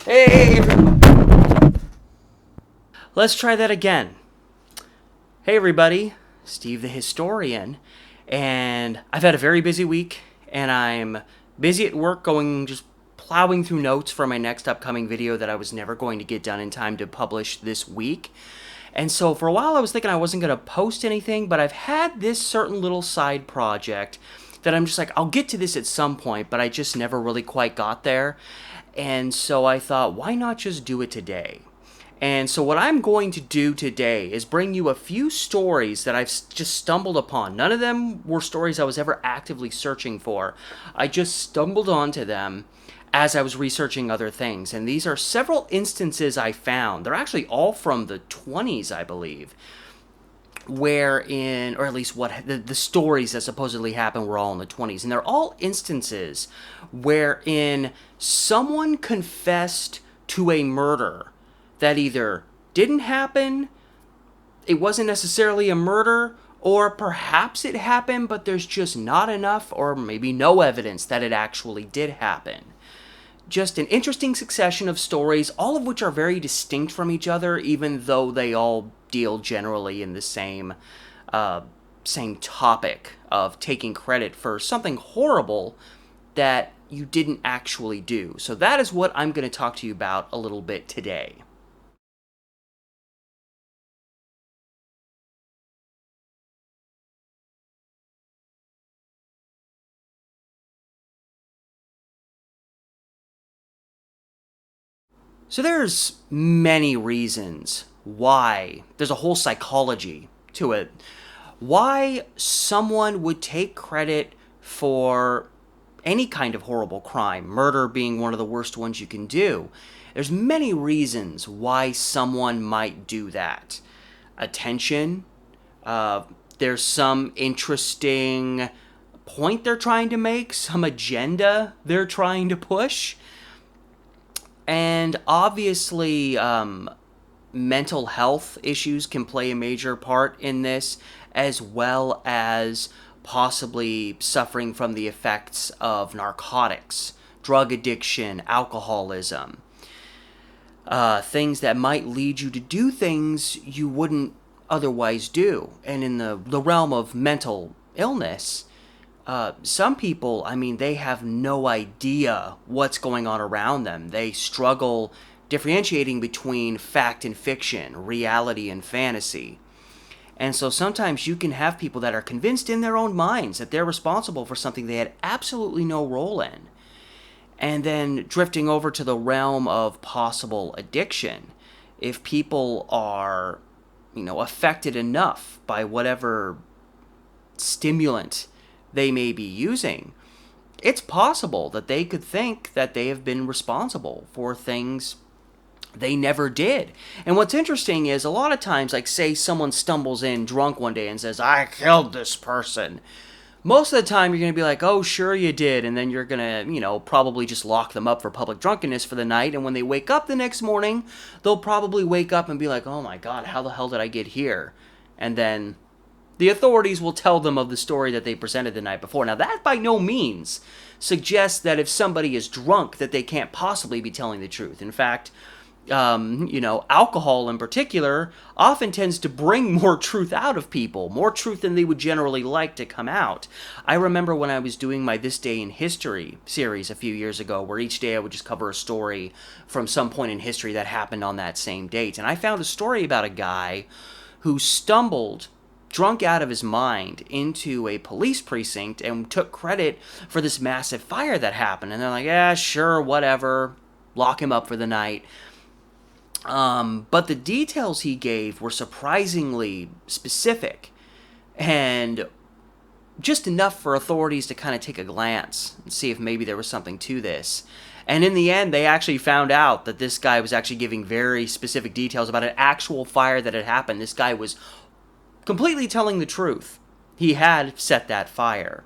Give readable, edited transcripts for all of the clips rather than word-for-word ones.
Hey! Let's try that again. Hey everybody, Steve the Historian, and I've had a very busy week, and I'm busy at work just plowing through notes for my next upcoming video that I was never going to get done in time to publish this week. And so for a while I was thinking I wasn't going to post anything, but I've had this certain little side project that I'm just like, I'll get to this at some point, but I just never really quite got there. And so I thought, why not just do it today? And so what I'm going to do today is bring you a few stories that I've just stumbled upon. None of them were stories I was ever actively searching for. I just stumbled onto them as I was researching other things. And these are several instances I found. They're actually all from the 20s, I believe, wherein, or at least what the stories that supposedly happened were all in the 20s. And they're all instances wherein someone confessed to a murder that either didn't happen, it wasn't necessarily a murder, or perhaps it happened, but there's just not enough or maybe no evidence that it actually did happen. Just an interesting succession of stories, all of which are very distinct from each other, even though they all deal generally in the same topic of taking credit for something horrible that you didn't actually do. So that is what I'm going to talk to you about a little bit today. So there's many reasons why, there's a whole psychology to it, why someone would take credit for any kind of horrible crime, murder being one of the worst ones you can do. There's many reasons why someone might do that. Attention, there's some interesting point they're trying to make, some agenda they're trying to push. And obviously, mental health issues can play a major part in this, as well as possibly suffering from the effects of narcotics, drug addiction, alcoholism. Things that might lead you to do things you wouldn't otherwise do. And in the realm of mental illness, some people, I mean, they have no idea what's going on around them. They struggle differentiating between fact and fiction, reality and fantasy. And so sometimes you can have people that are convinced in their own minds that they're responsible for something they had absolutely no role in. And then drifting over to the realm of possible addiction. If people are, affected enough by whatever stimulant they may be using, it's possible that they could think that they have been responsible for things they never did. And what's interesting is a lot of times, like say someone stumbles in drunk one day and says, I killed this person. Most of the time you're going to be like, oh, sure you did. And then you're going to, probably just lock them up for public drunkenness for the night. And when they wake up the next morning, they'll probably wake up and be like, oh my God, how the hell did I get here? And then the authorities will tell them of the story that they presented the night before. Now, that by no means suggests that if somebody is drunk that they can't possibly be telling the truth. In fact, alcohol in particular often tends to bring more truth out of people, more truth than they would generally like to come out. I remember when I was doing my This Day in History series a few years ago, where each day I would just cover a story from some point in history that happened on that same date. And I found a story about a guy who stumbled drunk out of his mind into a police precinct and took credit for this massive fire that happened. And they're like, yeah, sure, whatever, lock him up for the night. But the details he gave were surprisingly specific and just enough for authorities to kind of take a glance and see if maybe there was something to this. And in the end, they actually found out that this guy was actually giving very specific details about an actual fire that had happened. This guy was completely telling the truth. He had set that fire.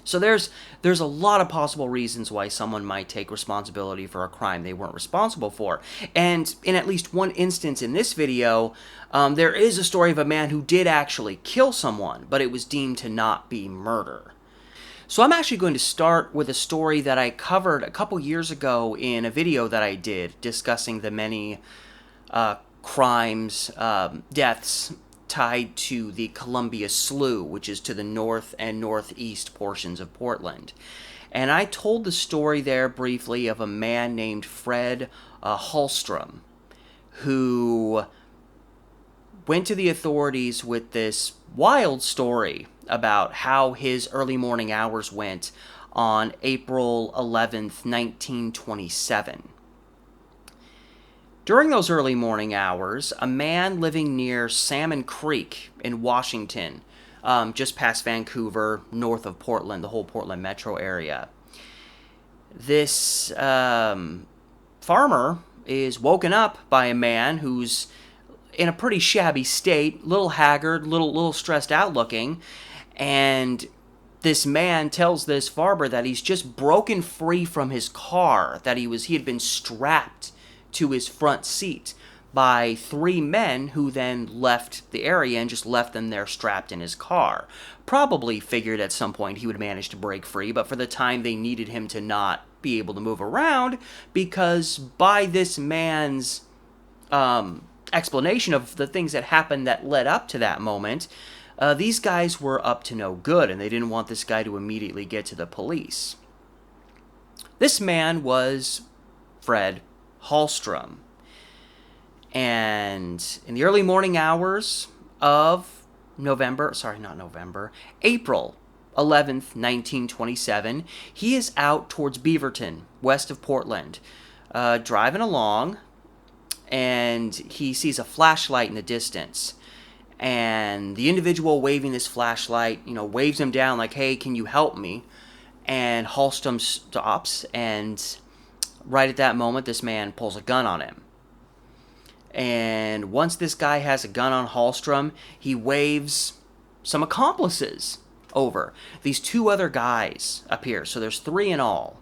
So there's a lot of possible reasons why someone might take responsibility for a crime they weren't responsible for. And in at least one instance in this video, there is a story of a man who did actually kill someone, but it was deemed to not be murder. So I'm actually going to start with a story that I covered a couple years ago in a video that I did discussing the many crimes, deaths tied to the Columbia Slough, which is to the north and northeast portions of Portland. And I told the story there briefly of a man named Fred Hallstrom, who went to the authorities with this wild story about how his early morning hours went on April 11th, 1927. During those early morning hours, a man living near Salmon Creek in Washington, just past Vancouver, north of Portland, the whole Portland metro area, this farmer is woken up by a man who's in a pretty shabby state, little haggard, little stressed out looking, and this man tells this farmer that he's just broken free from his car, that he had been strapped to his front seat by three men who then left the area and just left them there strapped in his car. Probably figured at some point he would manage to break free, but for the time they needed him to not be able to move around, because by this man's explanation of the things that happened that led up to that moment, these guys were up to no good, and they didn't want this guy to immediately get to the police. This man was Fred Hallstrom. And in the early morning hours of April 11th, 1927, he is out towards Beaverton, west of Portland, driving along, and he sees a flashlight in the distance. And the individual waving this flashlight, waves him down like, "Hey, can you help me?" And Hallstrom stops, and right at that moment, this man pulls a gun on him. And once this guy has a gun on Hallstrom, he waves some accomplices over. These two other guys appear, so there's three in all.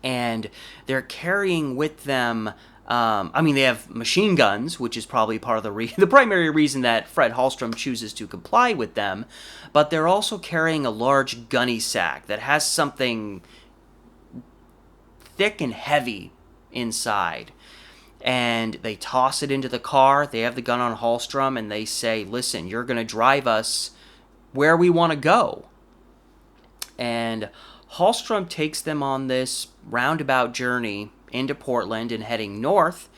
And they're carrying with them, they have machine guns, which is probably part of the primary reason that Fred Hallstrom chooses to comply with them, but they're also carrying a large gunny sack that has something thick and heavy inside. And they toss it into the car. They have the gun on Hallstrom, and they say, "Listen, you're going to drive us where we want to go." And Hallstrom takes them on this roundabout journey into Portland and heading north.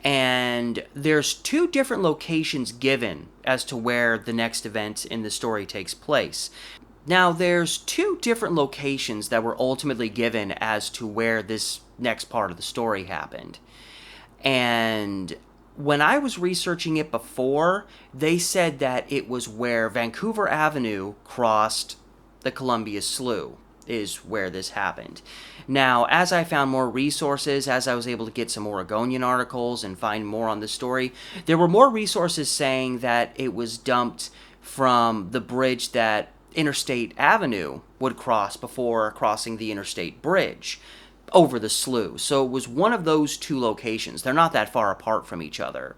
And there's two different locations given as to where the next event in the story takes place. Now, there's two different locations that were ultimately given as to where this next part of the story happened. And when I was researching it before, they said that it was where Vancouver Avenue crossed the Columbia Slough is where this happened. Now, as I found more resources, as I was able to get some Oregonian articles and find more on the story, there were more resources saying that it was dumped from the bridge that Interstate Avenue would cross before crossing the Interstate Bridge over the slough. So it was one of those two locations. They're not that far apart from each other.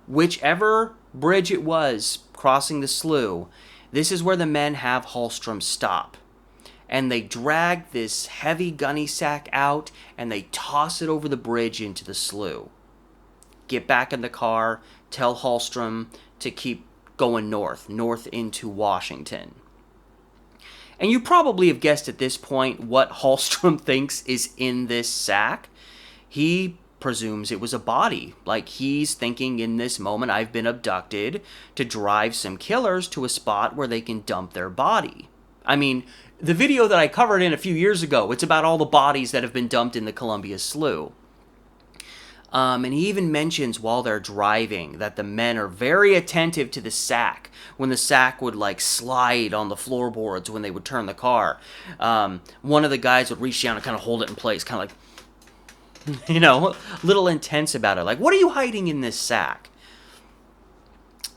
Whichever bridge it was crossing the slough, this is where the men have Hallstrom stop. And they drag this heavy gunny sack out, and they toss it over the bridge into the slough. Get back in the car, tell Hallstrom to keep going north into Washington. And you probably have guessed at this point what Hallstrom thinks is in this sack. He presumes it was a body. Like, he's thinking in this moment, I've been abducted to drive some killers to a spot where they can dump their body. I mean, the video that I covered in a few years ago, it's about all the bodies that have been dumped in the Columbia Slough. And he even mentions while they're driving that the men are very attentive to the sack. When the sack would slide on the floorboards when they would turn the car, one of the guys would reach down and kind of hold it in place, kind of a little intense about it. Like, what are you hiding in this sack?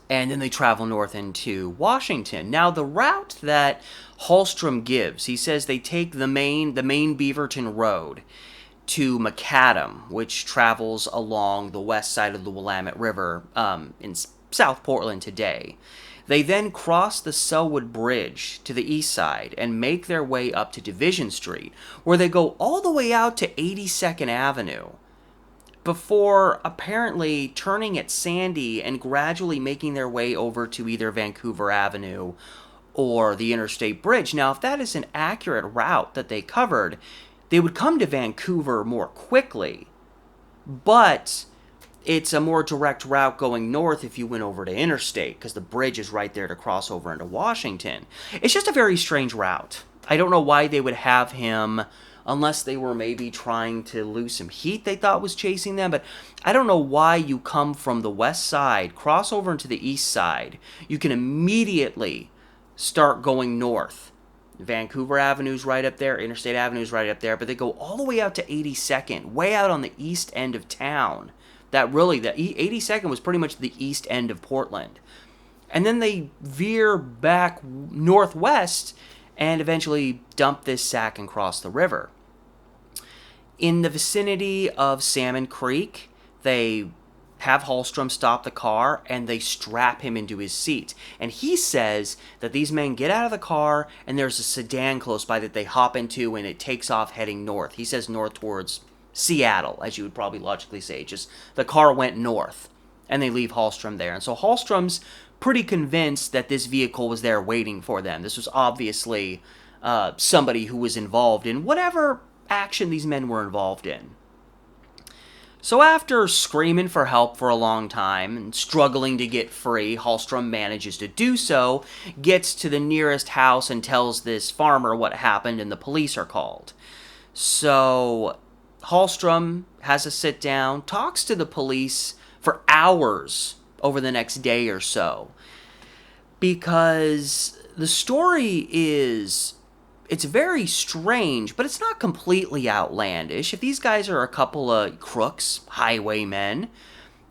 And then they travel north into Washington. Now, the route that Hallstrom gives, he says they take the main Beaverton Road to Macadam, which travels along the west side of the Willamette River in South Portland today. They then cross the Selwood Bridge to the east side and make their way up to Division Street, where they go all the way out to 82nd Avenue, before apparently turning at Sandy and gradually making their way over to either Vancouver Avenue or the Interstate Bridge. Now, if that is an accurate route that they covered, they would come to Vancouver more quickly, but it's a more direct route going north if you went over to Interstate, because the bridge is right there to cross over into Washington. It's just a very strange route. I don't know why they would have him, unless they were maybe trying to lose some heat they thought was chasing them, but I don't know why you come from the west side, cross over into the east side. You can immediately start going north. Vancouver Avenue's right up there, Interstate Avenue's right up there, but they go all the way out to 82nd, way out on the east end of town. The 82nd was pretty much the east end of Portland. And then they veer back northwest and eventually dump this sack and cross the river. In the vicinity of Salmon Creek, they have Hallstrom stop the car and they strap him into his seat. And he says that these men get out of the car and there's a sedan close by that they hop into and it takes off heading north. He says north towards Seattle, as you would probably logically say. Just the car went north and they leave Hallstrom there. And so Hallstrom's pretty convinced that this vehicle was there waiting for them. This was obviously somebody who was involved in whatever action these men were involved in. So after screaming for help for a long time and struggling to get free, Hallstrom manages to do so, gets to the nearest house and tells this farmer what happened, and the police are called. So Hallstrom has a sit down, talks to the police for hours over the next day or so, because the story it's very strange, but it's not completely outlandish. If these guys are a couple of crooks, highwaymen,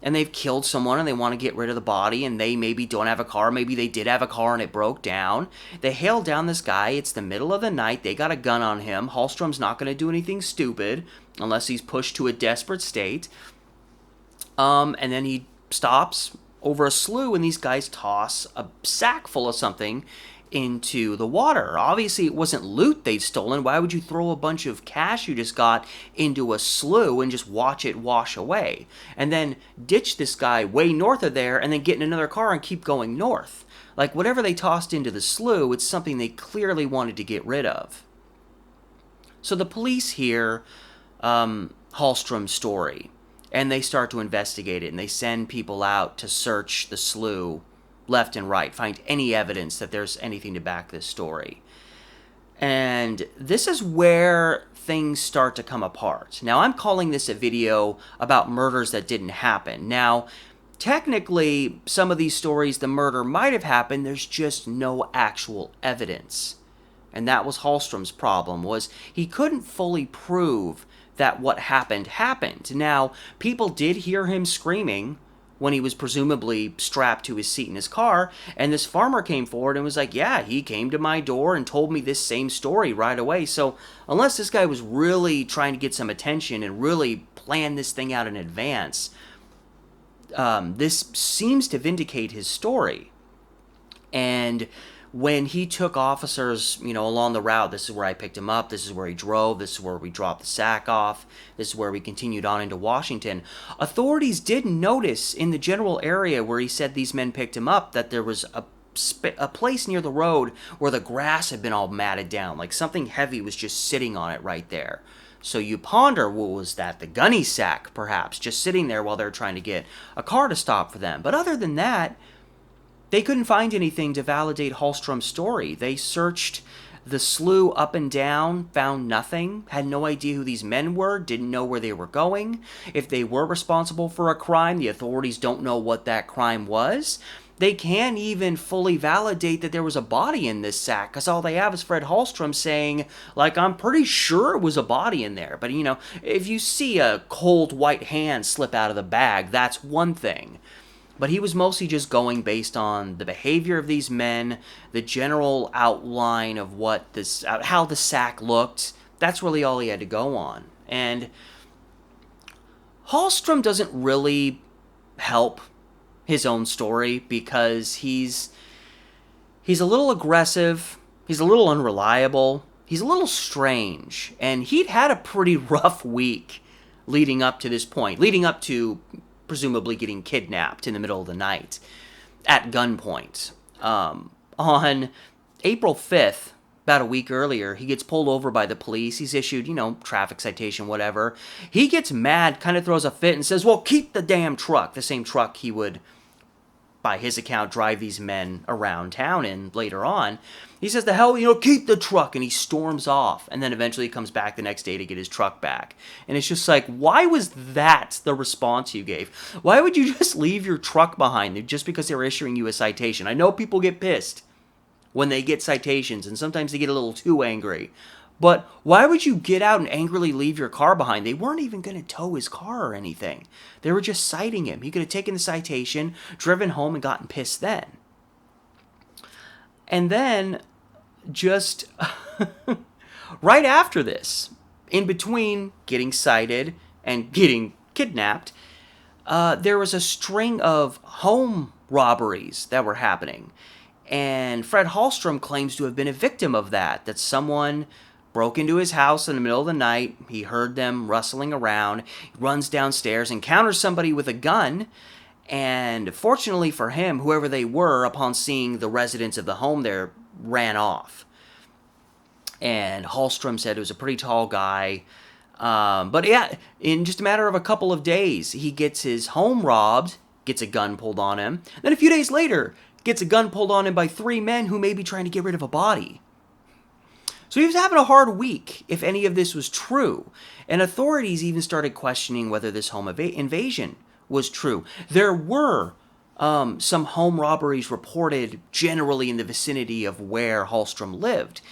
and they've killed someone and they want to get rid of the body, and they maybe don't have a car, maybe they did have a car and it broke down, they hail down this guy, it's the middle of the night, they got a gun on him, Hallstrom's not going to do anything stupid, unless he's pushed to a desperate state, and then he stops over a slough and these guys toss a sack full of something into the water. Obviously, it wasn't loot they'd stolen. Why would you throw a bunch of cash you just got into a slough and just watch it wash away? And then ditch this guy way north of there and then get in another car and keep going north. Like, whatever they tossed into the slough, it's something they clearly wanted to get rid of. So the police hear Hallstrom's story, and they start to investigate it, and they send people out to search the slough left and right, find any evidence that there's anything to back this story. And this is where things start to come apart. Now, I'm calling this a video about murders that didn't happen. Now, technically, some of these stories, the murder might have happened, there's just no actual evidence. And that was Hallstrom's problem, was he couldn't fully prove that what happened happened. Now, people did hear him screaming when he was presumably strapped to his seat in his car, and this farmer came forward and was like, yeah, he came to my door and told me this same story right away. So unless this guy was really trying to get some attention and really plan this thing out in advance, this seems to vindicate his story. And when he took officers, along the route, this is where I picked him up, this is where he drove, this is where we dropped the sack off, this is where we continued on into Washington, authorities did notice in the general area where he said these men picked him up that there was a place near the road where the grass had been all matted down, like something heavy was just sitting on it right there. So you ponder, what was that? The gunny sack, perhaps, just sitting there while they're trying to get a car to stop for them. But other than that, they couldn't find anything to validate Hallstrom's story. They searched the slough up and down, found nothing, had no idea who these men were, didn't know where they were going. If they were responsible for a crime, the authorities don't know what that crime was. They can't even fully validate that there was a body in this sack, because all they have is Fred Hallstrom saying, I'm pretty sure it was a body in there. But, if you see a cold white hand slip out of the bag, that's one thing. But he was mostly just going based on the behavior of these men, the general outline of how the sack looked. That's really all he had to go on. And Hallstrom doesn't really help his own story, because he's He's a little aggressive. He's a little unreliable. He's a little strange. And he'd had a pretty rough week leading up to this point, leading up to presumably getting kidnapped in the middle of the night at gunpoint. On April 5th, about a week earlier, he gets pulled over by the police. He's issued, traffic citation, whatever. He gets mad, kind of throws a fit and says, well, keep the damn truck. The same truck he would, by his account, drive these men around town in later on. He says, the hell, keep the truck. And he storms off. And then eventually he comes back the next day to get his truck back. And it's just like, why was that the response you gave? Why would you just leave your truck behind just because they were issuing you a citation? I know people get pissed when they get citations, and sometimes they get a little too angry. But why would you get out and angrily leave your car behind? They weren't even going to tow his car or anything. They were just citing him. He could have taken the citation, driven home, and gotten pissed then. And then, just right after this, in between getting cited and getting kidnapped, there was a string of home robberies that were happening. And Fred Hallstrom claims to have been a victim of that someone broke into his house in the middle of the night. He heard them rustling around, runs downstairs, encounters somebody with a gun, and fortunately for him, whoever they were, upon seeing the residents of the home there, ran off. And Hallstrom said it was a pretty tall guy. But yeah, in just a matter of a couple of days, he gets his home robbed, gets a gun pulled on him. Then a few days later, gets a gun pulled on him by 3 men who may be trying to get rid of a body. So he was having a hard week, if any of this was true. And authorities even started questioning whether this home invasion was true. There were some home robberies reported generally in the vicinity of where Hallstrom lived,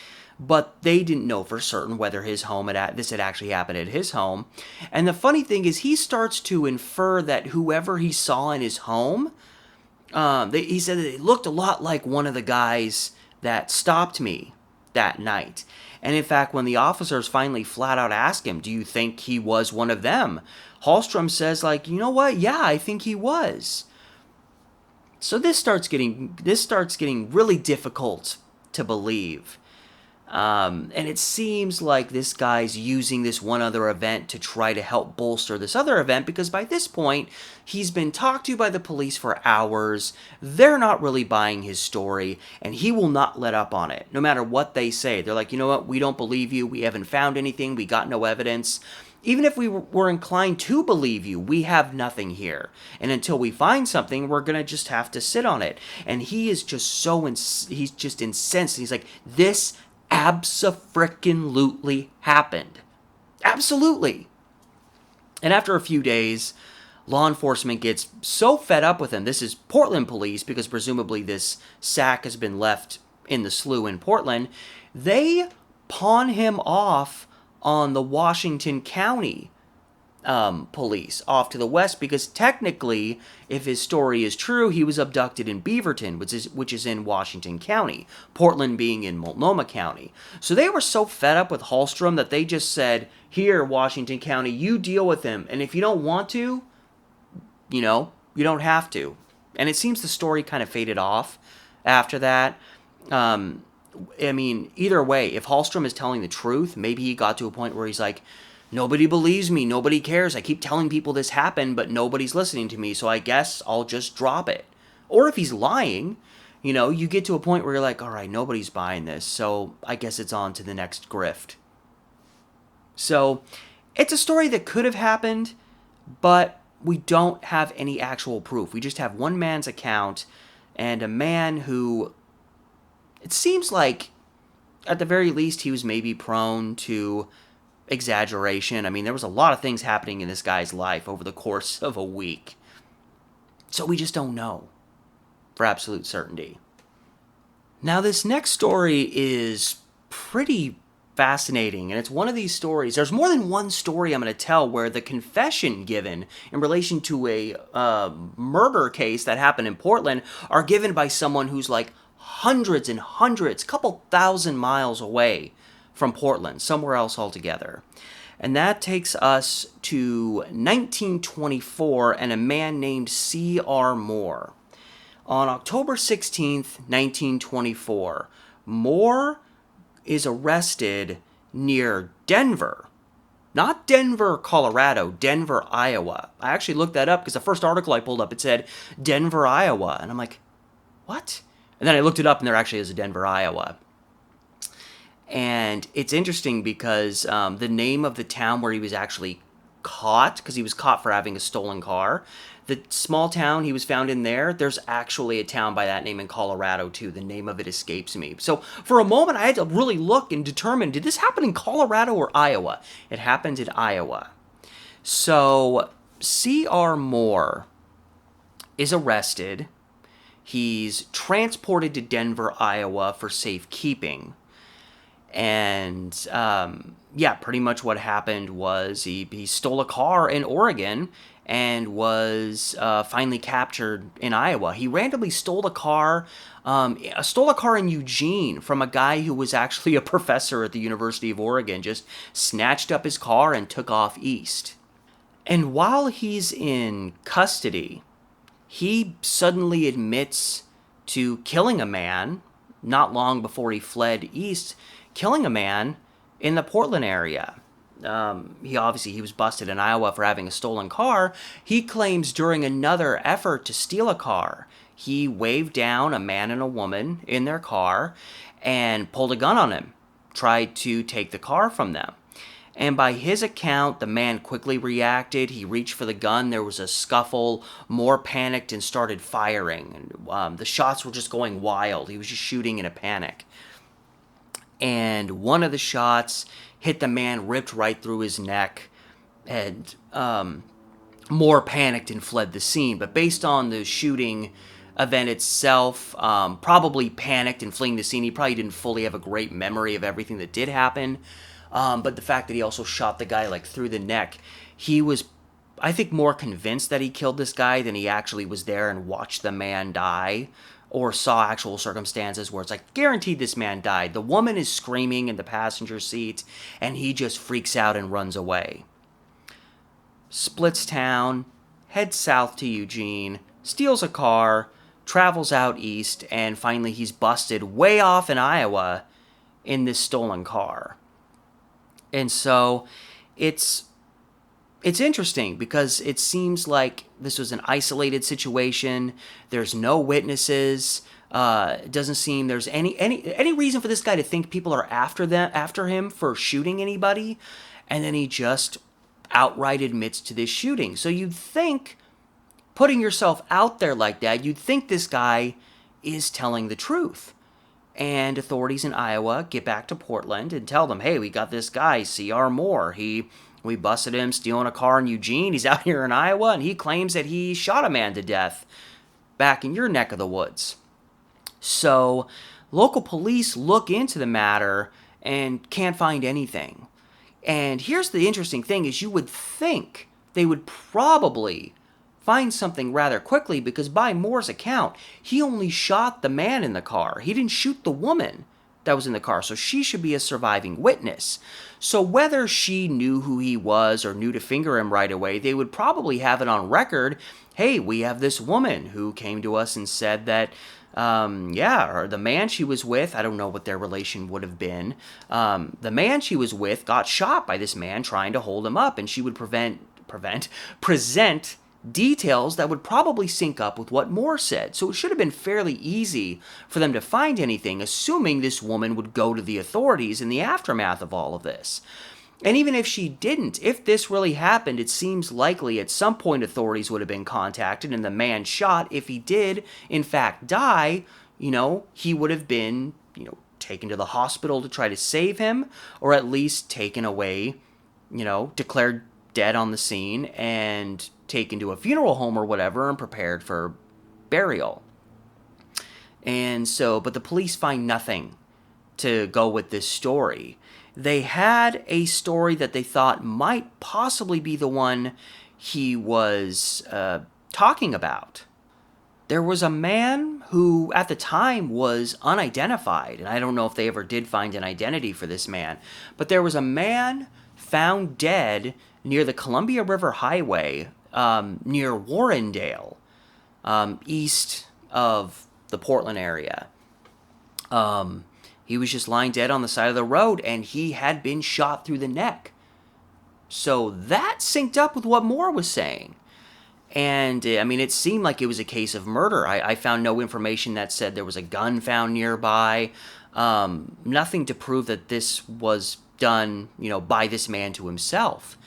but they didn't know for certain whether this had actually happened at his home. And the funny thing is, he starts to infer that whoever he saw in his home, he said that it looked a lot like one of the guys that stopped me that night. And in fact, when the officers finally flat out asked him, do you think he was one of them? Hallstrom says, you know what? Yeah, I think he was. So this starts getting really difficult to believe. And it seems like this guy's using this one other event to try to help bolster this other event, because by this point, he's been talked to by the police for hours. They're not really buying his story, and he will not let up on it, no matter what they say. They're like, you know what, we don't believe you. We haven't found anything. We got no evidence. Even if we were inclined to believe you, we have nothing here. And until we find something, we're going to just have to sit on it. And he is just he's just incensed. He's like, this abso-frickin-lutely happened. Absolutely. And after a few days, law enforcement gets so fed up with him. This is Portland police, because presumably this sack has been left in the slough in Portland. They pawn him off on the Washington County police off to the west, because technically, if his story is true, he was abducted in Beaverton, which is in Washington County, Portland being in Multnomah County. So they were so fed up with Hallstrom that they just said, here, Washington County, you deal with him, and if you don't want to, you don't have to. And it seems the story kind of faded off after that. Either way, if Hallstrom is telling the truth, maybe he got to a point where he's like, nobody believes me, nobody cares, I keep telling people this happened, but nobody's listening to me, so I guess I'll just drop it. Or if he's lying, you get to a point where you're like, all right, nobody's buying this, so I guess it's on to the next grift. So, it's a story that could have happened, but we don't have any actual proof. We just have one man's account, and a man who, it seems like, at the very least, he was maybe prone to exaggeration. There was a lot of things happening in this guy's life over the course of a week. So we just don't know for absolute certainty. Now, this next story is pretty fascinating, and it's one of these stories. There's more than one story I'm going to tell where the confession given in relation to a murder case that happened in Portland are given by someone who's like hundreds and hundreds, couple thousand miles away from Portland, somewhere else altogether. And that takes us to 1924 and a man named C.R. Moore. On October 16th, 1924, Moore is arrested near Denver. Not Denver, Colorado, Denver, Iowa. I actually looked that up because the first article I pulled up, it said Denver, Iowa. And I'm like, what? And then I looked it up and there actually is a Denver, Iowa. And it's interesting because the name of the town where he was actually caught, because he was caught for having a stolen car, the small town he was found in there's actually a town by that name in Colorado too. The name of it escapes me. So for a moment I had to really look and determine, did this happen in Colorado or Iowa? It happened in Iowa. So C.R. Moore is arrested. He's transported to Denver, Iowa for safekeeping. And pretty much what happened was he stole a car in Oregon and was finally captured in Iowa. He randomly stole a car in Eugene from a guy who was actually a professor at the University of Oregon. Just snatched up his car and took off east. And while he's in custody, he suddenly admits to killing a man not long before he fled east, killing a man in the Portland area. He was busted in Iowa for having a stolen car. He claims during another effort to steal a car, he waved down a man and a woman in their car and pulled a gun on him, tried to take the car from them. And by his account, the man quickly reacted. He reached for the gun. There was a scuffle. Moore panicked and started firing. And the shots were just going wild. He was just shooting in a panic. And one of the shots hit the man, ripped right through his neck. And Moore panicked and fled the scene. But based on the shooting event itself, probably panicked and fleeing the scene. He probably didn't fully have a great memory of everything that did happen. But the fact that he also shot the guy through the neck, he was, I think, more convinced that he killed this guy than he actually was there and watched the man die or saw actual circumstances where it's guaranteed this man died. The woman is screaming in the passenger seat and he just freaks out and runs away. Splits town, heads south to Eugene, steals a car, travels out east, and finally he's busted way off in Iowa in this stolen car. And so it's interesting because it seems like this was an isolated situation. There's no witnesses. It doesn't seem there's any reason for this guy to think people are after him for shooting anybody. And then he just outright admits to this shooting. So you'd think, putting yourself out there like that, you'd think this guy is telling the truth. And authorities in Iowa get back to Portland and tell them, hey, we got this guy, C.R. Moore. We busted him stealing a car in Eugene. He's out here in Iowa, and he claims that he shot a man to death back in your neck of the woods. So local police look into the matter and can't find anything. And here's the interesting thing is you would think they would probably find something rather quickly because by Moore's account, he only shot the man in the car. He didn't shoot the woman that was in the car, so she should be a surviving witness. So whether she knew who he was or knew to finger him right away, they would probably have it on record, hey, we have this woman who came to us and said that, or the man she was with, I don't know what their relation would have been, the man she was with got shot by this man trying to hold him up, and she would present details that would probably sync up with what Moore said. So it should have been fairly easy for them to find anything, assuming this woman would go to the authorities in the aftermath of all of this. And even if she didn't, if this really happened, it seems likely at some point authorities would have been contacted and the man shot, if he did in fact die, he would have been, taken to the hospital to try to save him, or at least taken away, declared dead on the scene and taken to a funeral home or whatever and prepared for burial. And so, but the police find nothing to go with this story. They had a story that they thought might possibly be the one he was talking about. There was a man who at the time was unidentified, and I don't know if they ever did find an identity for this man, but there was a man found dead near the Columbia River Highway, near Warrendale, east of the Portland area. He was just lying dead on the side of the road, and he had been shot through the neck. So that synced up with what Moore was saying. And, I mean, it seemed like it was a case of murder. I found no information that said there was a gun found nearby. Nothing to prove that this was done, by this man to himself.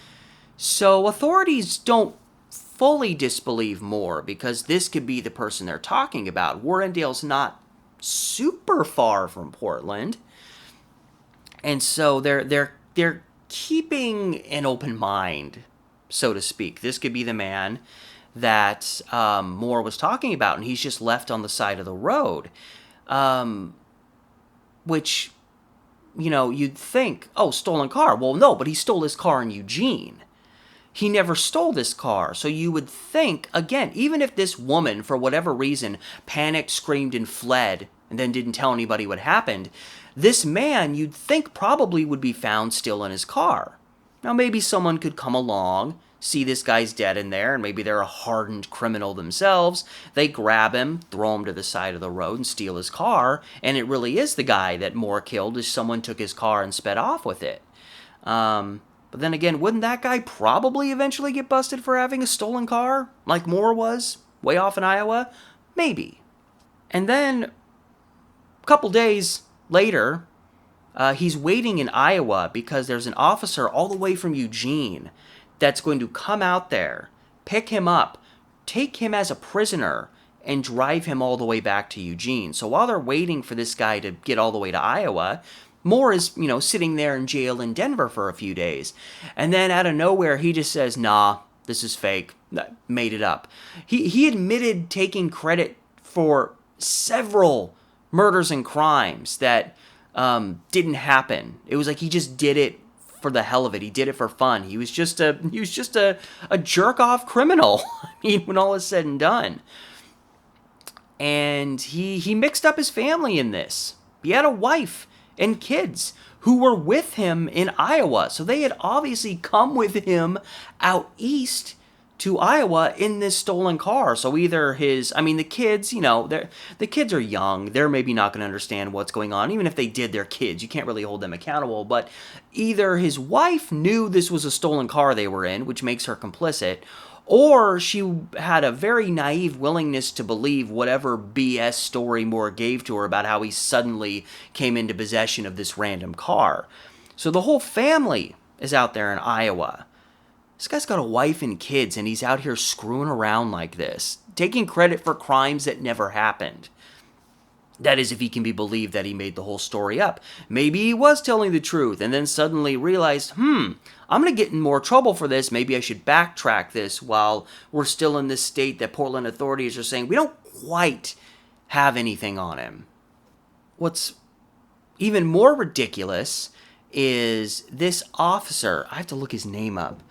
So authorities don't fully disbelieve Moore, because this could be the person they're talking about. Warrendale's not super far from Portland. And so they're keeping an open mind, so to speak. This could be the man that Moore was talking about, and he's just left on the side of the road. Which, you'd think, oh, stolen car. Well, no, but he stole his car in Eugene. He never stole this car. So you would think, again, even if this woman, for whatever reason, panicked, screamed, and fled, and then didn't tell anybody what happened, this man, you'd think, probably would be found still in his car. Now, maybe someone could come along, see this guy's dead in there, and maybe they're a hardened criminal themselves. They grab him, throw him to the side of the road, and steal his car, and it really is the guy that Moore killed, as someone took his car and sped off with it. But then again, wouldn't that guy probably eventually get busted for having a stolen car, like Moore was, way off in Iowa? Maybe. And then, a couple days later, he's waiting in Iowa because there's an officer all the way from Eugene that's going to come out there, pick him up, take him as a prisoner, and drive him all the way back to Eugene. So while they're waiting for this guy to get all the way to Iowa, Moore is, sitting there in jail in Denver for a few days. And then out of nowhere, he just says, nah, this is fake. Made it up. He admitted taking credit for several murders and crimes that didn't happen. It was like he just did it for the hell of it. He did it for fun. He was just a jerk-off criminal. I mean, when all is said and done. And he mixed up his family in this. He had a wife and kids who were with him in Iowa. So they had obviously come with him out east to Iowa in this stolen car. So either the kids, the kids are young. They're maybe not going to understand what's going on. Even if they did, they're kids. You can't really hold them accountable. But either his wife knew this was a stolen car they were in, which makes her complicit, or she had a very naive willingness to believe whatever BS story Moore gave to her about how he suddenly came into possession of this random car. So the whole family is out there in Iowa. This guy's got a wife and kids, and he's out here screwing around like this, taking credit for crimes that never happened. That is, if he can be believed that he made the whole story up. Maybe he was telling the truth, and then suddenly realized, I'm going to get in more trouble for this. Maybe I should backtrack this while we're still in this state that Portland authorities are saying we don't quite have anything on him. What's even more ridiculous is this officer. I have to look his name up.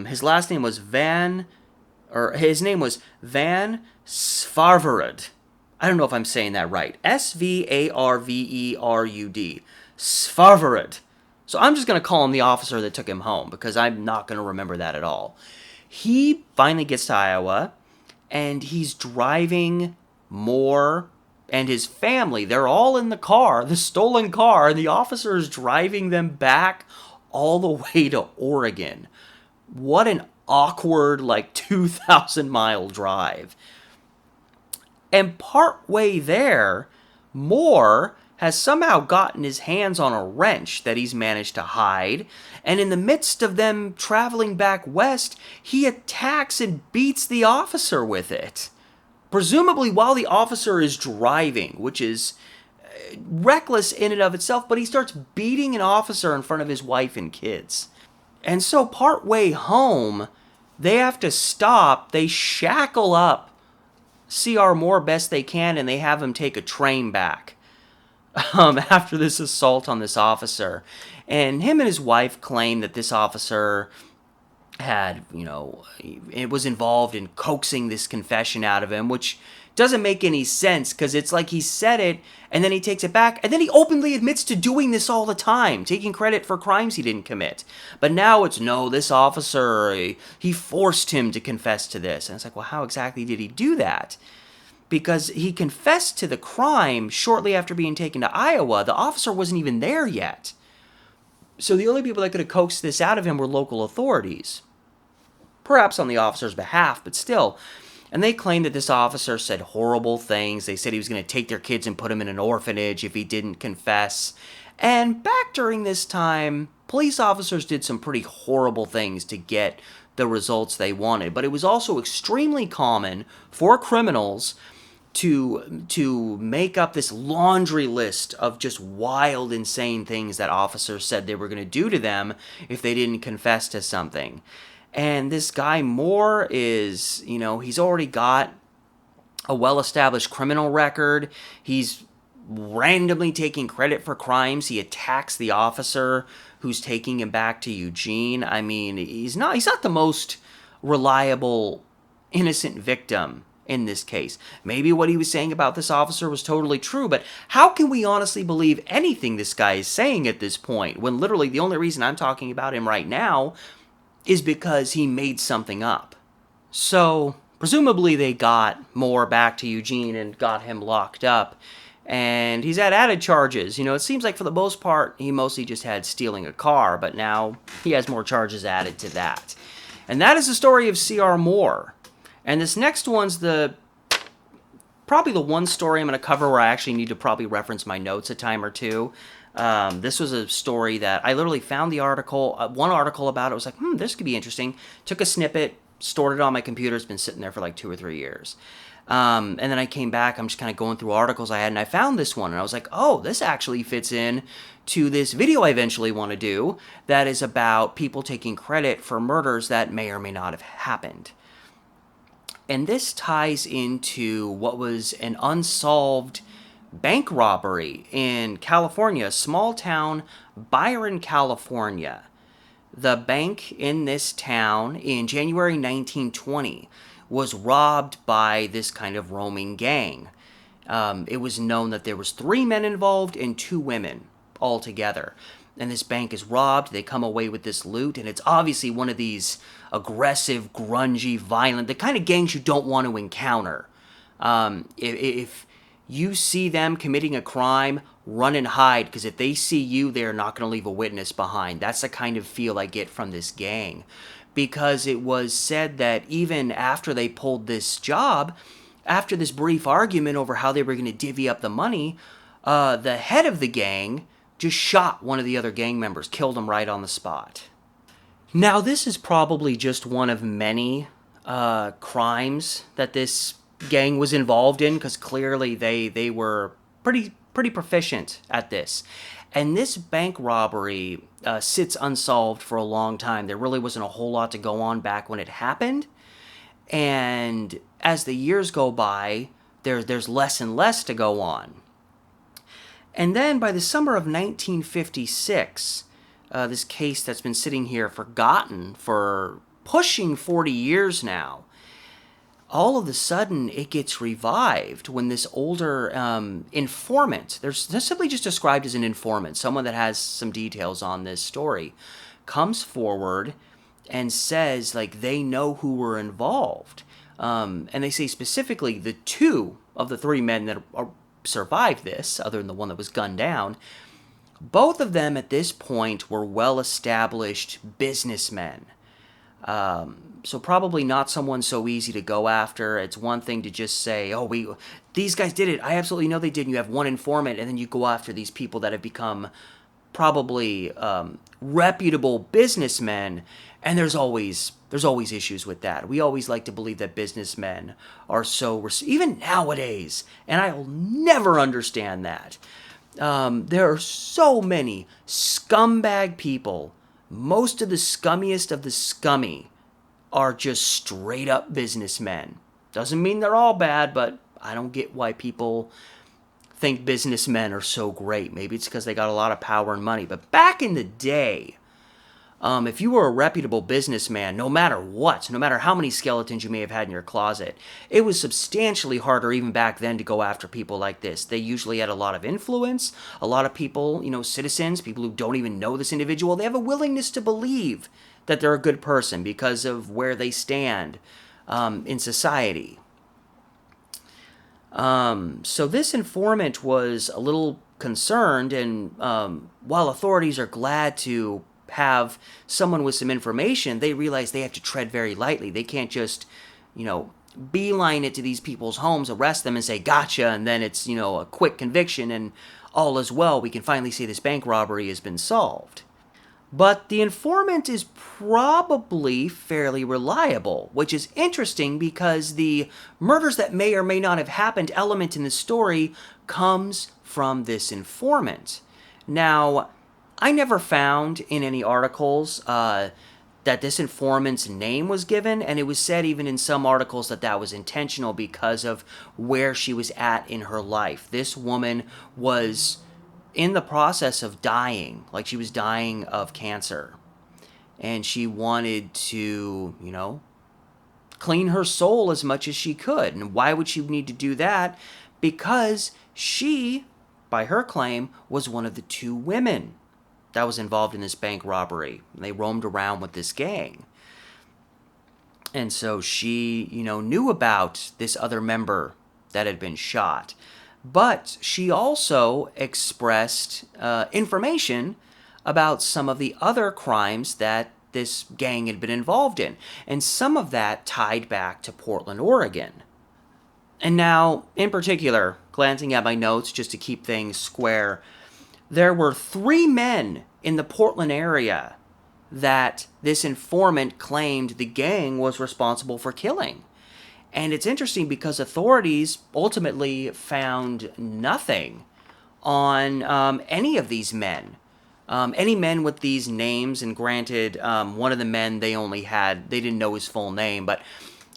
His last name was Van Svarverud. I don't know if I'm saying that right. Svarverud. Svarverud. So I'm just going to call him the officer that took him home, because I'm not going to remember that at all. He finally gets to Iowa, and he's driving Moore and his family. They're all in the car, the stolen car, and the officer is driving them back all the way to Oregon. What an awkward, 2,000-mile drive. And partway there, Moore has somehow gotten his hands on a wrench that he's managed to hide, and in the midst of them traveling back west, he attacks and beats the officer with it. Presumably while the officer is driving, which is reckless in and of itself, but he starts beating an officer in front of his wife and kids. And so partway home, they have to stop, they shackle up C.R. Moore best they can, and they have him take a train back after this assault on this officer. And him and his wife claim that this officer had, it was involved in coaxing this confession out of him, which doesn't make any sense, because it's like he said it, and then he takes it back, and then he openly admits to doing this all the time, taking credit for crimes he didn't commit. But now it's, no, this officer, he forced him to confess to this. And it's like, well, how exactly did he do that? because he confessed to the crime shortly after being taken to Iowa. The officer wasn't even there yet. So the only people that could have coaxed this out of him were local authorities. Perhaps on the officer's behalf, but still. And they claimed that this officer said horrible things. They said he was going to take their kids and put them in an orphanage if he didn't confess. And back during this time, police officers did some pretty horrible things to get the results they wanted. But it was also extremely common for criminals to make up this laundry list of just wild, insane things that officers said they were going to do to them if they didn't confess to something. And this guy Moore is, he's already got a well-established criminal record. He's randomly taking credit for crimes. He attacks the officer who's taking him back to Eugene. I mean, he's not the most reliable innocent victim in this case. Maybe what he was saying about this officer was totally true, but how can we honestly believe anything this guy is saying at this point when literally the only reason I'm talking about him right now is because he made something up? So, presumably they got Moore back to Eugene and got him locked up, and he's had added charges. It seems like for the most part, he mostly just had stealing a car, but now he has more charges added to that. And that is the story of C.R. Moore. And this next one's probably the one story I'm going to cover where I actually need to probably reference my notes a time or two. This was a story that I literally found the article, one article about it. I was like, this could be interesting. Took a snippet, stored it on my computer. It's been sitting there for like 2 or 3 years. And then I came back. I'm just kind of going through articles I had, and I found this one. And I was like, oh, this actually fits in to this video I eventually want to do that is about people taking credit for murders that may or may not have happened. And this ties into what was an unsolved bank robbery in California, small town Byron, California. The bank in this town in January 1920 was robbed by this kind of roaming gang. It was known that there was 3 men involved and 2 women altogether. And this bank is robbed. They come away with this loot, and it's obviously one of these aggressive, grungy, violent, the kind of gangs you don't want to encounter. If you see them committing a crime, run and hide, because if they see you, they're not going to leave a witness behind. That's the kind of feel I get from this gang. Because it was said that even after they pulled this job, after this brief argument over how they were going to divvy up the money, the head of the gang just shot one of the other gang members, killed him right on the spot. Now, this is probably just one of many crimes that this gang was involved in, because clearly they were pretty proficient at this. And this bank robbery sits unsolved for a long time. There really wasn't a whole lot to go on back when it happened. And as the years go by, there's less and less to go on. And then by the summer of 1956, this case that's been sitting here forgotten for pushing 40 years now, all of a sudden it gets revived when this older informant, they're simply just described as an informant, someone that has some details on this story, comes forward and says like they know who were involved. And they say specifically the 2 of the 3 men that survived this, other than the one that was gunned down, both of them at this point were well-established businessmen. So probably not someone so easy to go after. It's one thing to just say, oh, these guys did it. I absolutely know they did. And you have one informant, and then you go after these people that have become probably reputable businessmen. And there's always issues with that. We always like to believe that businessmen are so, even nowadays, and I'll never understand that. There are so many scumbag people. Most of the scummiest of the scummy are just straight up businessmen. Doesn't mean they're all bad, but I don't get why people think businessmen are so great. Maybe it's because they got a lot of power and money. But back in the day, if you were a reputable businessman, no matter what, no matter how many skeletons you may have had in your closet, it was substantially harder even back then to go after people like this. They usually had a lot of influence, a lot of people, citizens, people who don't even know this individual, they have a willingness to believe that they're a good person because of where they stand in society. So this informant was a little concerned, and while authorities are glad to have someone with some information, they realize they have to tread very lightly. They can't just, you know, beeline it to these people's homes, arrest them, and say, gotcha, and then it's, a quick conviction, and all is well. We can finally say this bank robbery has been solved. But the informant is probably fairly reliable, which is interesting because the murders that may or may not have happened element in the story comes from this informant. Now, I never found in any articles that this informant's name was given, and it was said even in some articles that that was intentional because of where she was at in her life. This woman was in the process of dying, like she was dying of cancer. And she wanted to, clean her soul as much as she could. And why would she need to do that? Because she, by her claim, was one of the two women that was involved in this bank robbery. They roamed around with this gang. And so she, knew about this other member that had been shot. But she also expressed information about some of the other crimes that this gang had been involved in. And some of that tied back to Portland, Oregon. And now, in particular, glancing at my notes just to keep things square, there were 3 men in the Portland area that this informant claimed the gang was responsible for killing. And it's interesting because authorities ultimately found nothing on any of these men. Any men with these names, and granted, one of the men they didn't know his full name, but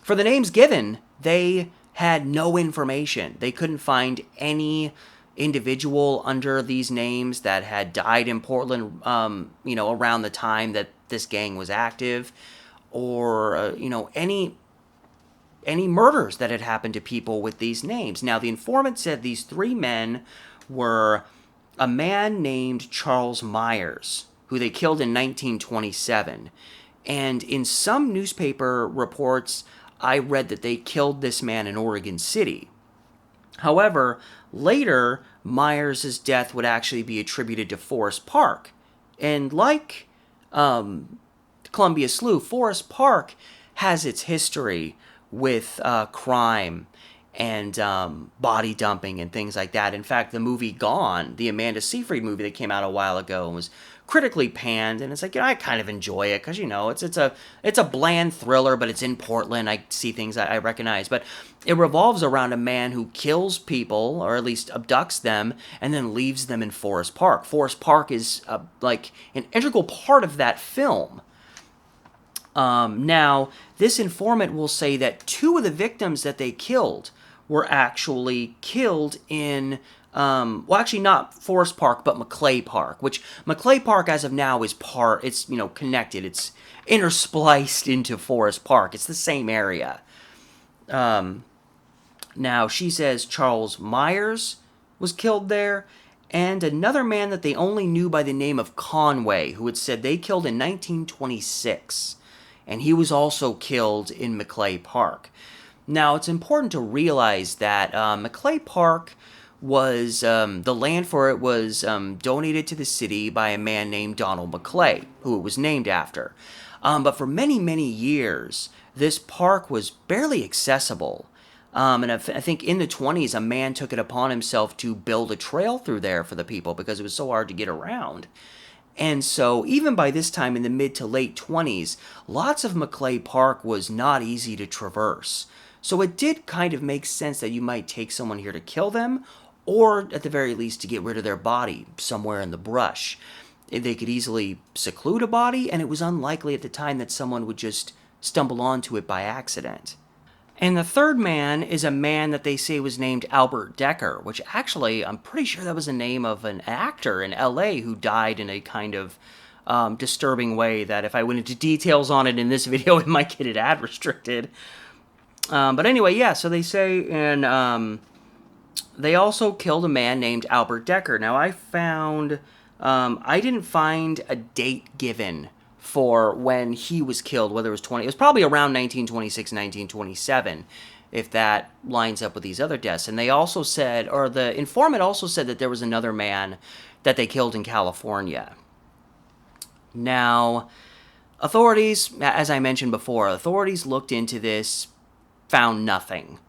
for the names given, they had no information. They couldn't find any individual under these names that had died in Portland, around the time that this gang was active, or, any murders that had happened to people with these names. Now, the informant said these 3 men were a man named Charles Myers, who they killed in 1927. And in some newspaper reports, I read that they killed this man in Oregon City. However, later, Myers' death would actually be attributed to Forest Park. And like Columbia Slough, Forest Park has its history with crime and body dumping and things like that. In fact, the movie Gone, the Amanda Seyfried movie that came out a while ago, was critically panned, and it's like, I kind of enjoy it because it's a bland thriller, but it's in Portland. I see things I recognize, but it revolves around a man who kills people, or at least abducts them, and then leaves them in Forest Park. Forest Park is like an integral part of that film. Now, this informant will say that 2 of the victims that they killed were actually killed in, actually not Forest Park, but Maclay Park, which Maclay Park as of now is it's, connected. It's interspliced into Forest Park. It's the same area. Now, she says Charles Myers was killed there, and another man that they only knew by the name of Conway, who had said they killed in 1926. And he was also killed in Maclay Park. Now, it's important to realize that Maclay Park was, the land for it was donated to the city by a man named Donald Maclay, who it was named after. But for many, many years, this park was barely accessible. And I think in the 20s, a man took it upon himself to build a trail through there for the people because it was so hard to get around. And so even by this time in the mid to late 20s, lots of Maclay Park was not easy to traverse. So it did kind of make sense that you might take someone here to kill them, or at the very least to get rid of their body somewhere in the brush. They could easily seclude a body, and it was unlikely at the time that someone would just stumble onto it by accident. And the third man is a man that they say was named Albert Decker, which actually, I'm pretty sure that was the name of an actor in LA who died in a kind of disturbing way that if I went into details on it in this video, it might get it ad restricted. But anyway, yeah, so they say, and they also killed a man named Albert Decker. Now, I didn't find a date given for when he was killed, whether it was 20, it was probably around 1926, 1927, if that lines up with these other deaths. And they also said, or the informant also said, that there was another man that they killed in California. Now, authorities, as I mentioned before, authorities looked into this, found nothing.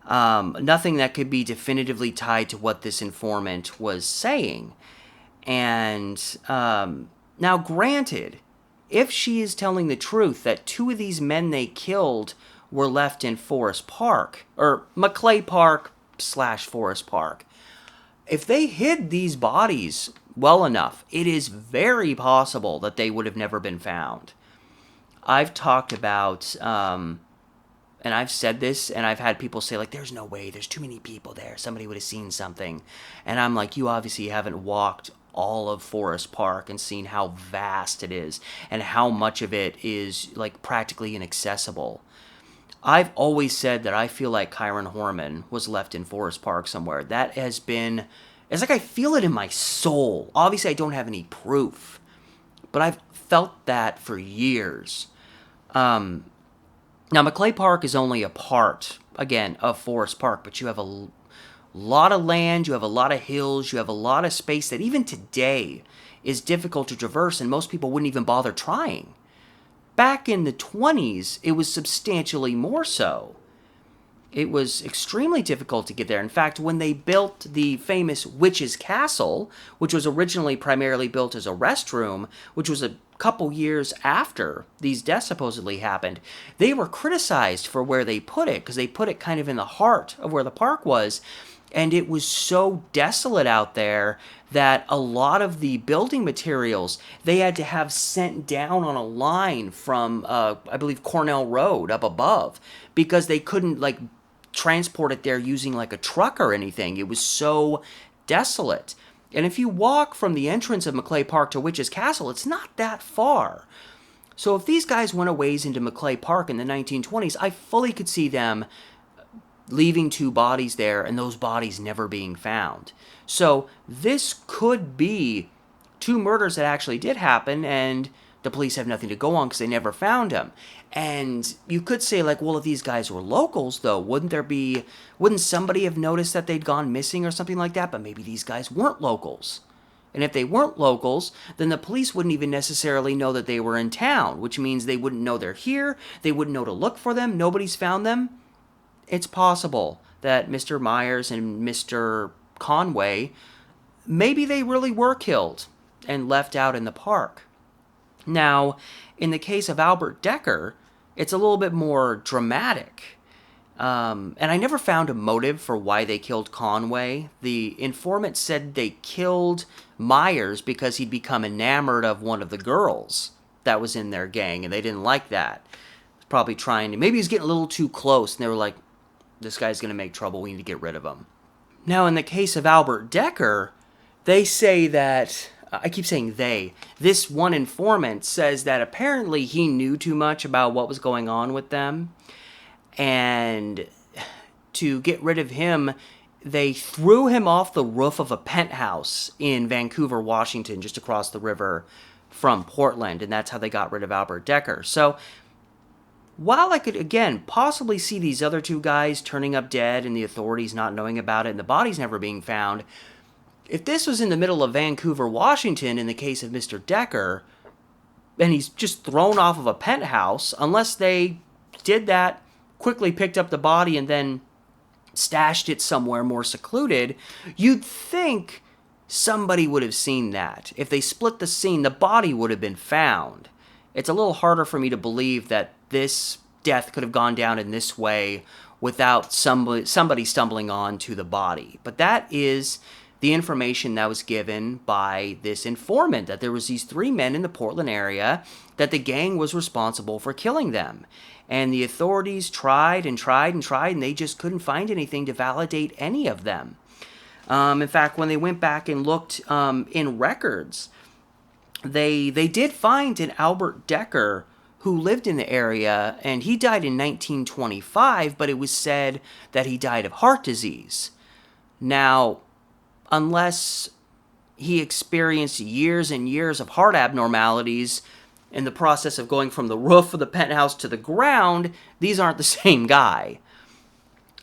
Nothing that could be definitively tied to what this informant was saying. And now, granted, if she is telling the truth that two of these men they killed were left in Forest Park, or Maclay Park / Forest Park, if they hid these bodies well enough, it is very possible that they would have never been found. I've talked about, and I've said this, and I've had people say, like, there's no way, there's too many people there, somebody would have seen something. And I'm like, you obviously haven't walked all of Forest Park and seen how vast it is, and how much of it is, like, practically inaccessible. I've always said that I feel like Kyron Horman was left in Forest Park somewhere. That has been, it's like I feel it in my soul. Obviously, I don't have any proof, but I've felt that for years. Now, Maclay Park is only a part, again, of Forest Park, but you have a lot of land, you have a lot of hills, you have a lot of space that even today is difficult to traverse, and most people wouldn't even bother trying. Back in the 20s, it was substantially more so. It was extremely difficult to get there. In fact, when they built the famous Witch's Castle, which was originally primarily built as a restroom, which was a couple years after these deaths supposedly happened, they were criticized for where they put it, because they put it kind of in the heart of where the park was. And it was so desolate out there that a lot of the building materials they had to have sent down on a line from, I believe, Cornell Road up above, because they couldn't, like, transport it there using, like, a truck or anything. It was so desolate. And if you walk from the entrance of Maclay Park to Witch's Castle, it's not that far. So if these guys went a ways into Maclay Park in the 1920s, I fully could see them leaving two bodies there and those bodies never being found. So this could be two murders that actually did happen, and the police have nothing to go on because they never found them. And you could say, like, well, if these guys were locals, though, wouldn't somebody have noticed that they'd gone missing or something like that? But maybe these guys weren't locals. And if they weren't locals, then the police wouldn't even necessarily know that they were in town, which means they wouldn't know they're here, they wouldn't know to look for them, nobody's found them. It's possible that Mr. Myers and Mr. Conway, maybe they really were killed and left out in the park. Now, in the case of Albert Decker, it's a little bit more dramatic. And I never found a motive for why they killed Conway. The informant said they killed Myers because he'd become enamored of one of the girls that was in their gang, and they didn't like that. Probably trying to, maybe he was getting a little too close, and they were like, this guy's going to make trouble, we need to get rid of him. Now, in the case of Albert Decker, they say that, I keep saying they, this one informant says that apparently he knew too much about what was going on with them, and to get rid of him, they threw him off the roof of a penthouse in Vancouver, Washington, just across the river from Portland, and that's how they got rid of Albert Decker. So, while I could, again, possibly see these other two guys turning up dead and the authorities not knowing about it and the bodies never being found, if this was in the middle of Vancouver, Washington, in the case of Mr. Decker, and he's just thrown off of a penthouse, unless they did that, quickly picked up the body and then stashed it somewhere more secluded, you'd think somebody would have seen that. If they split the scene, the body would have been found. It's a little harder for me to believe that this death could have gone down in this way without somebody stumbling onto the body. But that is the information that was given by this informant, that there was these three men in the Portland area, that the gang was responsible for killing them. And the authorities tried and tried and tried, and they just couldn't find anything to validate any of them. In fact, when they went back and looked in records, they did find an Albert Decker who lived in the area, and he died in 1925, but it was said that he died of heart disease. Now, unless he experienced years and years of heart abnormalities, in the process of going from the roof of the penthouse to the ground, these aren't the same guy.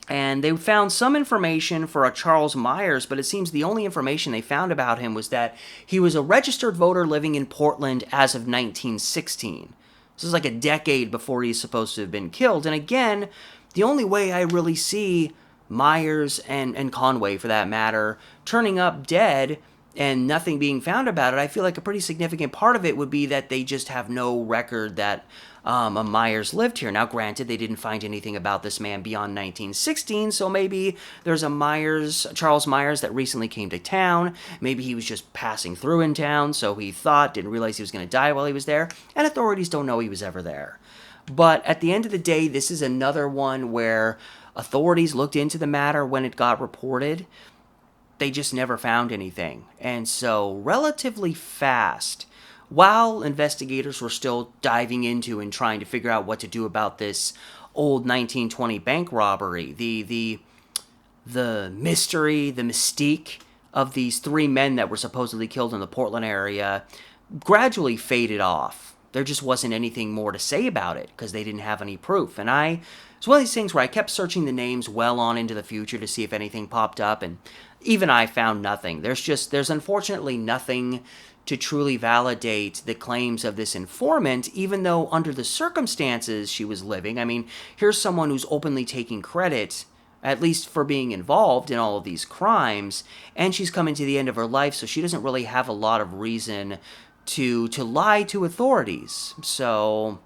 And they found some information for a Charles Myers, but it seems the only information they found about him was that he was a registered voter living in Portland as of 1916. This is like a decade before he's supposed to have been killed. And again, the only way I really see Myers and Conway, for that matter, turning up dead and nothing being found about it, I feel like a pretty significant part of it would be that they just have no record that a Myers lived here. Now, granted, they didn't find anything about this man beyond 1916, so maybe there's a Charles Myers, that recently came to town. Maybe he was just passing through in town, so he didn't realize he was going to die while he was there, and authorities don't know he was ever there. But at the end of the day, this is another one where authorities looked into the matter when it got reported. They just never found anything. And so, relatively fast, while investigators were still diving into and trying to figure out what to do about this old 1920 bank robbery, the mystery, the mystique of these three men that were supposedly killed in the Portland area gradually faded off. There just wasn't anything more to say about it because they didn't have any proof. And it's one of these things where I kept searching the names well on into the future to see if anything popped up, and even I found nothing. There's unfortunately nothing to truly validate the claims of this informant, even though under the circumstances she was living. I mean, here's someone who's openly taking credit, at least for being involved in all of these crimes, and she's coming to the end of her life, so she doesn't really have a lot of reason to lie to authorities. So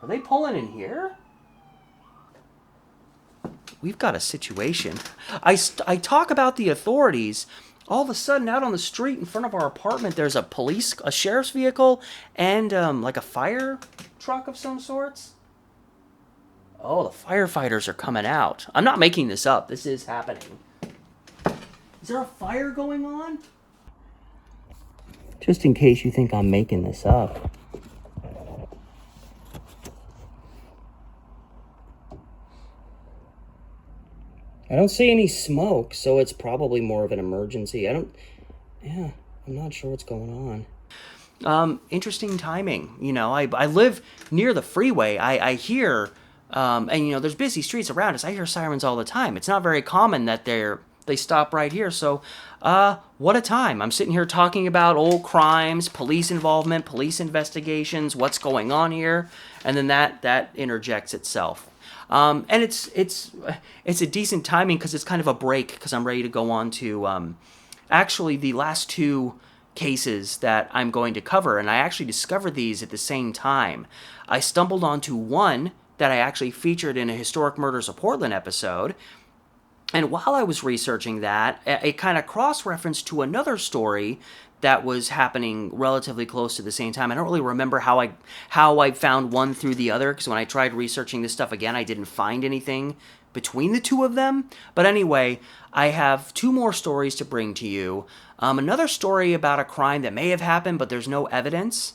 are they pulling in here? We've got a situation. I talk about the authorities. All of a sudden, out on the street in front of our apartment, there's a sheriff's vehicle, and like a fire truck of some sorts. Oh, the firefighters are coming out. I'm not making this up. This is happening. Is there a fire going on? Just in case you think I'm making this up. I don't see any smoke, so it's probably more of an emergency. I'm not sure what's going on. Interesting timing. You know, I live near the freeway. I hear, and you know, there's busy streets around us. I hear sirens all the time. It's not very common that they stop right here. So, what a time. I'm sitting here talking about old crimes, police involvement, police investigations, what's going on here, and then that interjects itself. And it's a decent timing because it's kind of a break because I'm ready to go on to actually the last two cases that I'm going to cover, and I actually discovered these at the same time. I stumbled onto one that I actually featured in a Historic Murders of Portland episode, and while I was researching that, it kind of cross-referenced to another story that was happening relatively close to the same time. I don't really remember how I found one through the other, because when I tried researching this stuff again, I didn't find anything between the two of them. But anyway, I have two more stories to bring to you. Another story about a crime that may have happened, but there's no evidence.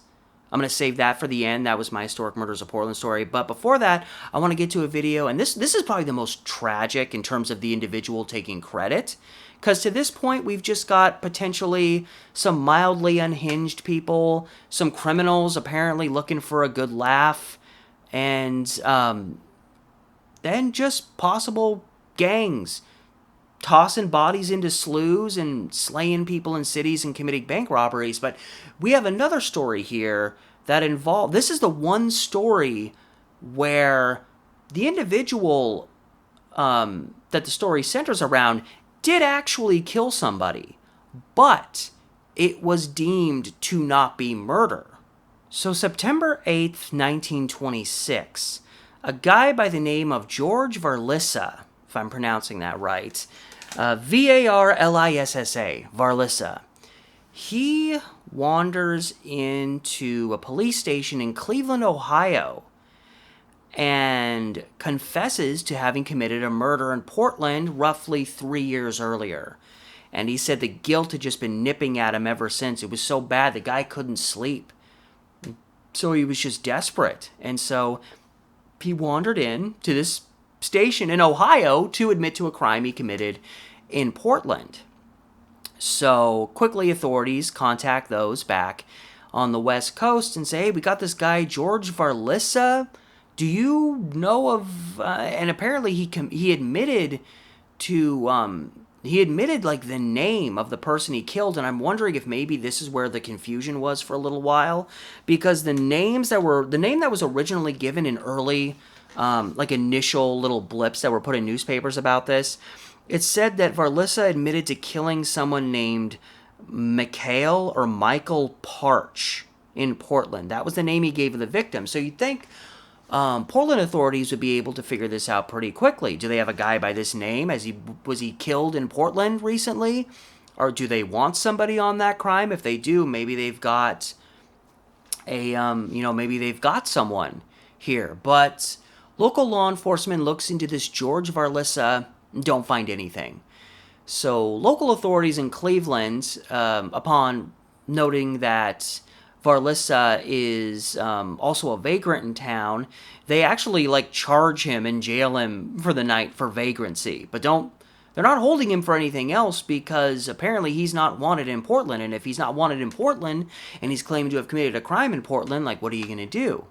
I'm going to save that for the end. That was my Historic Murders of Portland story. But before that, I want to get to a video, and this is probably the most tragic in terms of the individual taking credit. Because to this point, we've just got potentially some mildly unhinged people, some criminals apparently looking for a good laugh, and then just possible gangs tossing bodies into sloughs and slaying people in cities and committing bank robberies. But we have another story here that this is the one story where the individual that the story centers around did actually kill somebody, but it was deemed to not be murder. So September 8th, 1926, a guy by the name of George Varlissa, if I'm pronouncing that right, Varlissa, Varlissa, he wanders into a police station in Cleveland, Ohio, and confesses to having committed a murder in Portland roughly 3 years earlier. And he said the guilt had just been nipping at him ever since. It was so bad, the guy couldn't sleep. So he was just desperate. And so he wandered in to this station in Ohio to admit to a crime he committed in Portland. So quickly authorities contact those back on the West Coast and say, hey, we got this guy, George Varlissa. Do you know of... and apparently he admitted to... he admitted, like, the name of the person he killed, and I'm wondering if maybe this is where the confusion was for a little while, because the name that was originally given in early, initial little blips that were put in newspapers about this, it said that Varlissa admitted to killing someone named Mikhail or Michael Parch in Portland. That was the name he gave the victim. So you'd think Portland authorities would be able to figure this out pretty quickly. Do they have a guy by this name? Was he killed in Portland recently? Or do they want somebody on that crime? If they do, maybe they've got maybe they've got someone here. But local law enforcement looks into this George Varlissa and don't find anything. So local authorities in Cleveland, upon noting that Varlissa is also a vagrant in town, they actually charge him and jail him for the night for vagrancy. But they're not holding him for anything else because apparently he's not wanted in Portland. And if he's not wanted in Portland and he's claimed to have committed a crime in Portland, what are you going to do?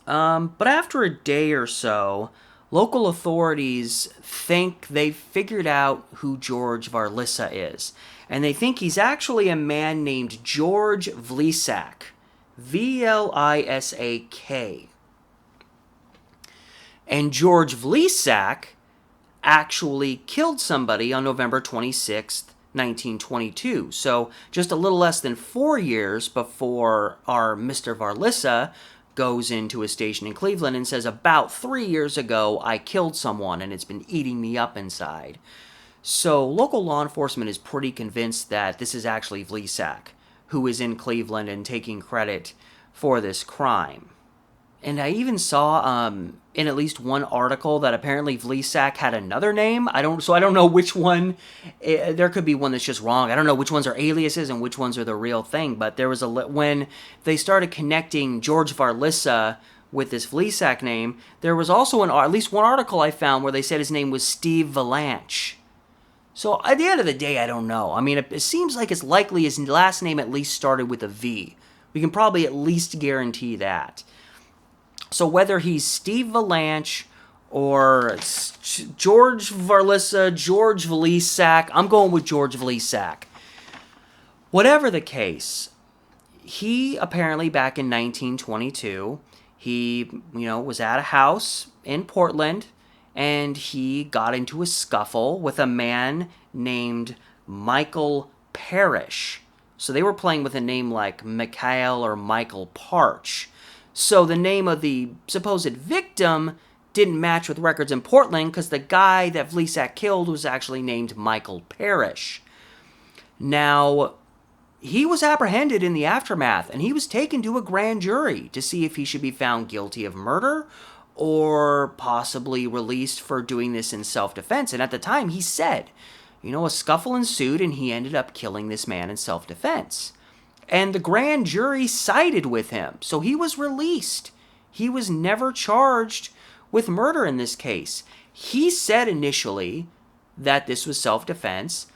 But after a day or so, local authorities think they've figured out who George Varlissa is. And they think he's actually a man named George Vlisak. Vlisak. And George Vlisak actually killed somebody on November 26th, 1922. So just a little less than 4 years before our Mr. Varlissa goes into a station in Cleveland and says, about 3 years ago, I killed someone and it's been eating me up inside. So local law enforcement is pretty convinced that this is actually Vlisak, who is in Cleveland and taking credit for this crime. And I even saw in at least one article that apparently Vlisak had another name. I don't know which one. There could be one that's just wrong. I don't know which ones are aliases and which ones are the real thing. But there was when they started connecting George Varlissa with this Vlisak name, there was also at least one article I found where they said his name was Steve Valanche. So at the end of the day, I don't know. I mean, it seems like it's likely his last name at least started with a V. We can probably at least guarantee that. So whether he's Steve Valanche or George Varlissa, George Vlisak, I'm going with George Vlisak. Whatever the case, he apparently back in 1922, he, was at a house in Portland and he got into a scuffle with a man named Michael Parrish. So they were playing with a name like Mikhail or Michael Parch. So the name of the supposed victim didn't match with records in Portland because the guy that Vlisak killed was actually named Michael Parrish. Now, he was apprehended in the aftermath and he was taken to a grand jury to see if he should be found guilty of murder or possibly released for doing this in self-defense. And at the time, he said, a scuffle ensued and he ended up killing this man in self-defense. And the grand jury sided with him, so he was released. He was never charged with murder in this case. He said initially that this was self-defense.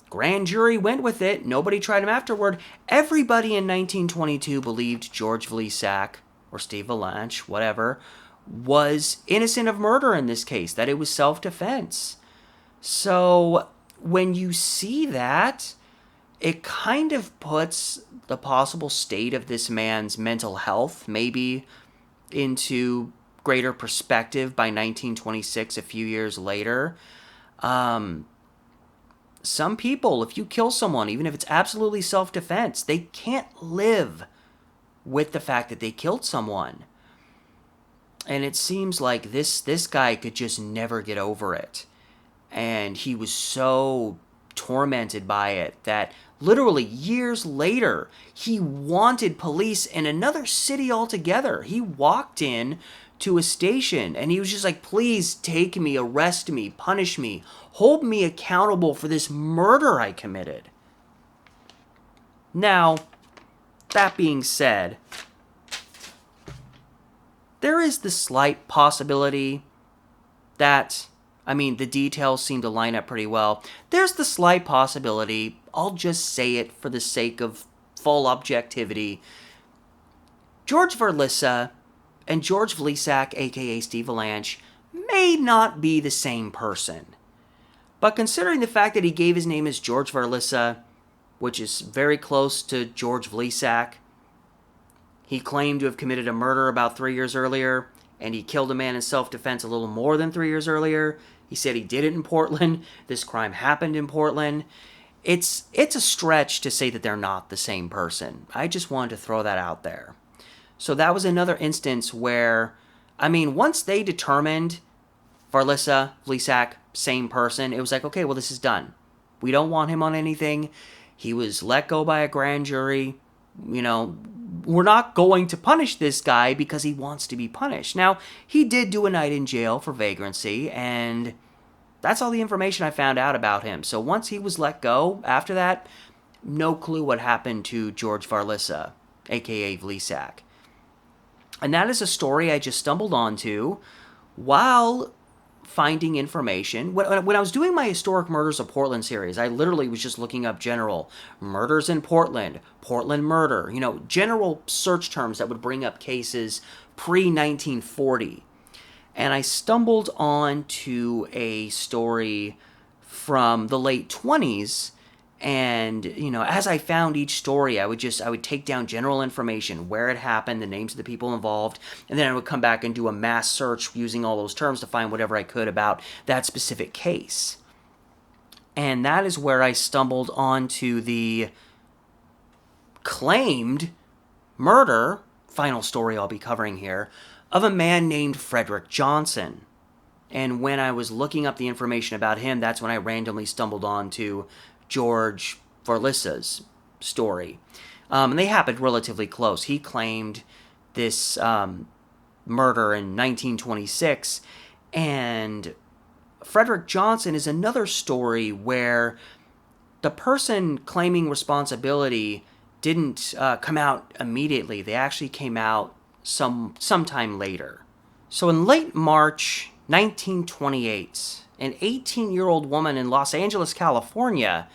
Grand jury went with it. Nobody tried him afterward. Everybody in 1922 believed George Vlisak, or Steve Valanche, whatever, was innocent of murder in this case, that it was self-defense. So when you see that, it kind of puts the possible state of this man's mental health maybe into greater perspective by 1926, a few years later. Some people, if you kill someone, even if it's absolutely self-defense, they can't live with the fact that they killed someone. And it seems like this guy could just never get over it. And he was so tormented by it that literally years later, he wanted police in another city altogether. He walked in to a station and he was just like, please take me, arrest me, punish me, hold me accountable for this murder I committed. Now, that being said, There is the slight possibility that, I mean, the details seem to line up pretty well. There's the slight possibility, I'll just say it for the sake of full objectivity, George Verlissa and George Vlisak, aka Steve Valanche, may not be the same person. But considering the fact that he gave his name as George Verlissa, which is very close to George Vlisak, he claimed to have committed a murder about 3 years earlier, and he killed a man in self-defense a little more than 3 years earlier. He said he did it in Portland. This crime happened in Portland. It's a stretch to say that they're not the same person. I just wanted to throw that out there. So that was another instance where, I mean, once they determined Varlissa, Vlisak, same person, it was like, okay, well, this is done. We don't want him on anything. He was let go by a grand jury. You know, we're not going to punish this guy because he wants to be punished. Now, he did do a night in jail for vagrancy, and that's all the information I found out about him. So once he was let go, after that, no clue what happened to George Varlissa, aka Vlisak. And that is a story I just stumbled onto while finding information. When I was doing my Historic Murders of Portland series, I literally was just looking up general murders in Portland, Portland murder, you know, general search terms that would bring up cases pre-1940. And I stumbled onto a story from the late 20s. And, you know, as I found each story, I would take down general information, where it happened, the names of the people involved, and then I would come back and do a mass search using all those terms to find whatever I could about that specific case. And that is where I stumbled onto the claimed murder, final story I'll be covering here, of a man named Frederick Johnson. And when I was looking up the information about him, that's when I randomly stumbled onto George Varlissa's story. And they happened relatively close. He claimed this murder in 1926, and Frederick Johnson is another story where the person claiming responsibility didn't come out immediately. They actually came out sometime later. So in late March 1928, an 18-year-old woman in Los Angeles, California,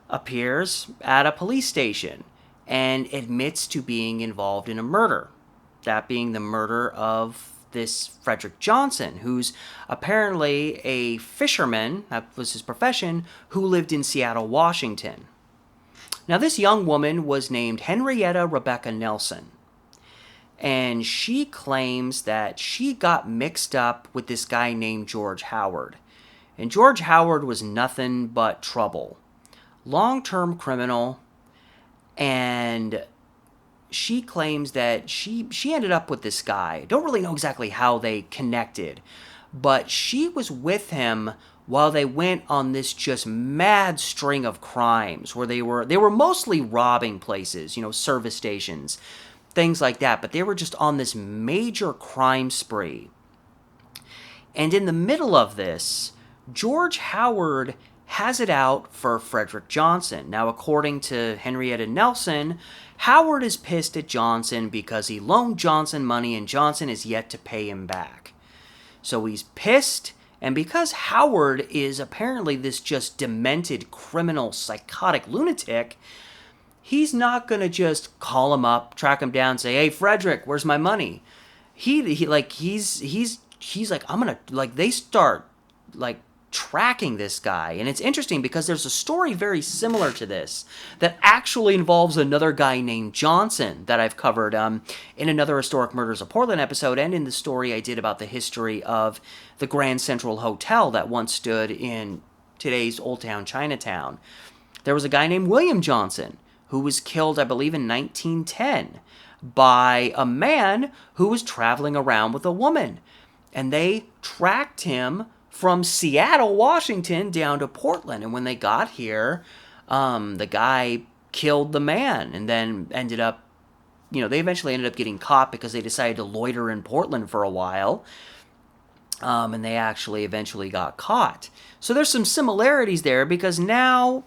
appears at a police station and admits to being involved in a murder. That being the murder of this Frederick Johnson, who's apparently a fisherman, that was his profession, who lived in Seattle, Washington. Now, this young woman was named Henrietta Rebecca Nelson. And she claims that she got mixed up with this guy named George Howard. And George Howard was nothing but trouble. Long-term criminal. And she claims that she ended up with this guy. Don't really know exactly how they connected. But she was with him while they went on this just mad string of crimes where they were mostly robbing places, you know, service stations, things like that, but they were just on this major crime spree. And in the middle of this, George Howard has it out for Frederick Johnson. Now, according to Henrietta Nelson, Howard is pissed at Johnson because he loaned Johnson money and Johnson is yet to pay him back. So he's pissed, and because Howard is apparently this just demented, criminal, psychotic lunatic, he's not going to just call him up, track him down, say, "Hey, Frederick, where's my money?" He's like, I'm going to, like, they start, like, tracking this guy. And it's interesting because there's a story very similar to this that actually involves another guy named Johnson that I've covered in another Historic Murders of Portland episode, and in the story I did about the history of the Grand Central Hotel that once stood in today's Old Town Chinatown. There was a guy named William Johnson who was killed, I believe, in 1910 by a man who was traveling around with a woman. And they tracked him from Seattle, Washington, down to Portland. And when they got here, the guy killed the man and then ended up, you know, they eventually ended up getting caught because they decided to loiter in Portland for a while. And they actually eventually got caught. So there's some similarities there because now,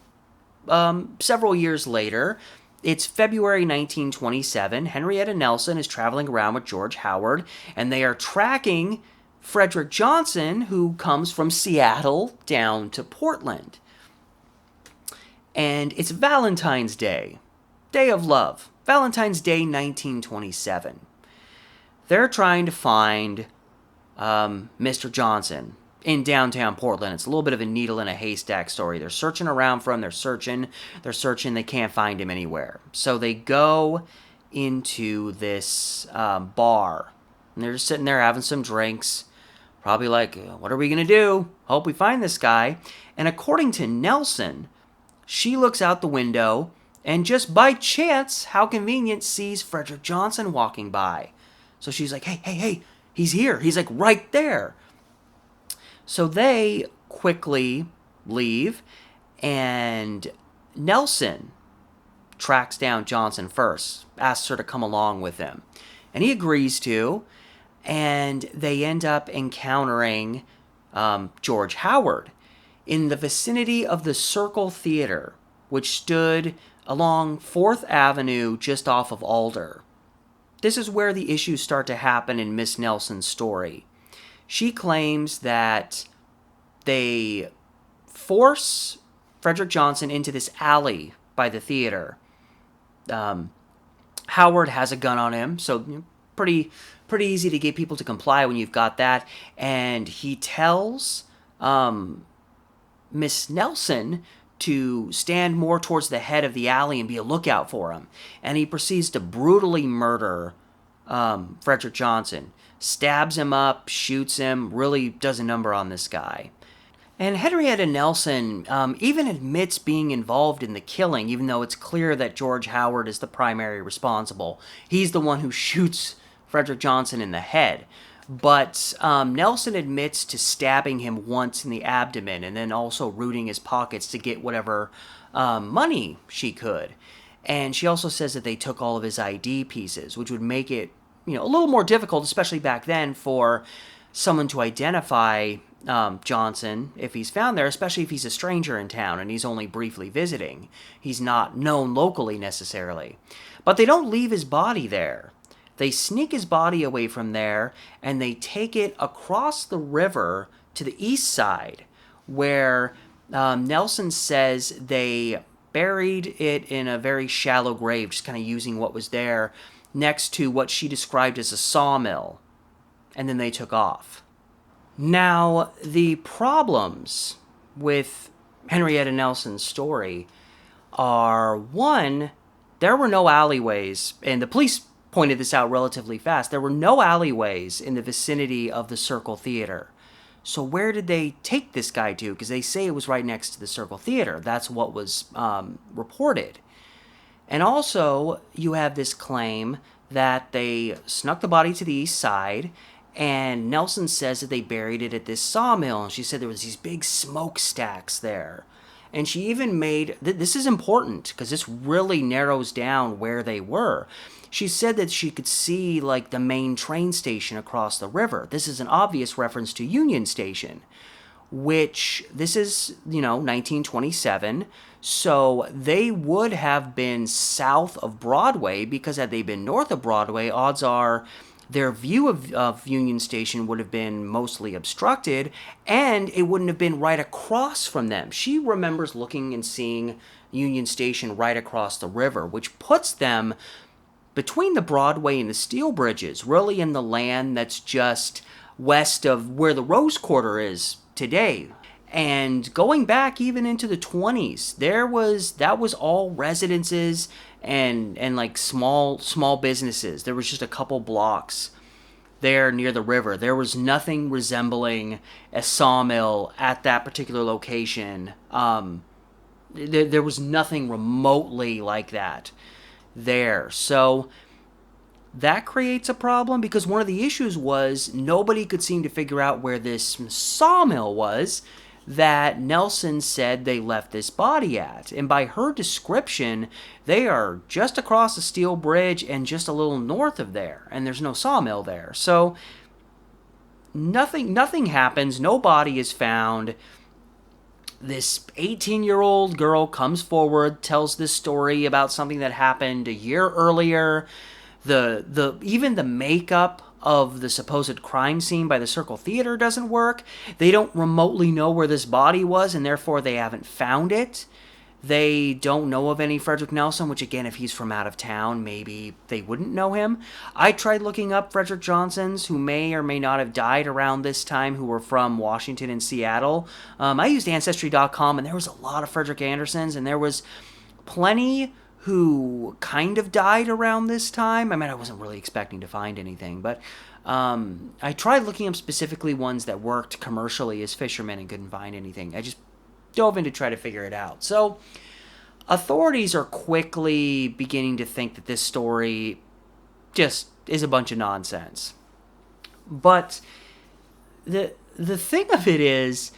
several years later, It's February 1927. Henrietta Nelson is traveling around with George Howard, and they are tracking Frederick Johnson, who comes from Seattle down to Portland. And it's Valentine's Day, Day of Love, Valentine's Day 1927. They're trying to find Mr. Johnson in downtown Portland. It's a little bit of a needle in a haystack story. They're searching around for him. They're searching. They can't find him anywhere. So they go into this bar, and they're just sitting there having some drinks, probably like, what are we going to do? Hope we find this guy. And according to Nelson, she looks out the window and just by chance, how convenient, sees Frederick Johnson walking by. So she's like, hey, he's here. He's like right there. So they quickly leave, and Nelson tracks down Johnson first, asks her to come along with him. And he agrees to, and they end up encountering George Howard in the vicinity of the Circle Theater, which stood along 4th Avenue just off of Alder. This is where the issues start to happen in Miss Nelson's story. She claims that they force Frederick Johnson into this alley by the theater. Howard has a gun on him, so pretty easy to get people to comply when you've got that. And he tells Miss Nelson to stand more towards the head of the alley and be a lookout for him. And he proceeds to brutally murder Frederick Johnson. Stabs him up, shoots him, really does a number on this guy. And Henrietta Nelson even admits being involved in the killing, even though it's clear that George Howard is the primary responsible. He's the one who shoots Frederick Johnson in the head. But Nelson admits to stabbing him once in the abdomen and then also rooting his pockets to get whatever money she could. And she also says that they took all of his ID pieces, which would make it a little more difficult, especially back then, for someone to identify Johnson if he's found there, especially if he's a stranger in town and he's only briefly visiting. He's not known locally necessarily. But they don't leave his body there. They sneak his body away from there and they take it across the river to the east side, where Nelson says they buried it in a very shallow grave, just kind of using what was there, next to what she described as a sawmill, and then they took off. Now, the problems with Henrietta Nelson's story are, one, there were no alleyways, and the police pointed this out relatively fast. There were no alleyways in the vicinity of the Circle Theater. So where did they take this guy to? Because they say it was right next to the Circle Theater. That's what was reported. And also, you have this claim that they snuck the body to the east side, and Nelson says that they buried it at this sawmill, and she said there was these big smokestacks there. And she even made, this is important, because this really narrows down where they were. She said that she could see, like, the main train station across the river. This is an obvious reference to Union Station, which, this is, 1927, so they would have been south of Broadway, because had they been north of Broadway, odds are their view of Union Station would have been mostly obstructed, and it wouldn't have been right across from them. She remembers looking and seeing Union Station right across the river, which puts them between the Broadway and the steel bridges, really in the land that's just west of where the Rose Quarter is today. And going back even into the 20s, that was all residences and like small businesses. There was just a couple blocks there near the river. There was nothing resembling a sawmill at that particular location. There was nothing remotely like that there. So that creates a problem, because one of the issues was nobody could seem to figure out where this sawmill was that Nelson said they left this body at. And by her description, they are just across the steel bridge and just a little north of there, and there's no sawmill there. So nothing happens, no body is found. this 18-year-old girl comes forward, tells this story about something that happened a year earlier. The even the makeup of the supposed crime scene by the Circle Theater doesn't work. They don't remotely know where this body was, and therefore they haven't found it. They don't know of any Frederick Nelson, which again, if he's from out of town, maybe they wouldn't know him. I tried looking up Frederick Johnsons, who may or may not have died around this time, who were from Washington and Seattle. I used Ancestry.com, and there was a lot of Frederick Andersons, and there was plenty who kind of died around this time. I mean, I wasn't really expecting to find anything, but I tried looking up specifically ones that worked commercially as fishermen and couldn't find anything. I just dove in to try to figure it out. So authorities are quickly beginning to think that this story just is a bunch of nonsense. But the thing of it is,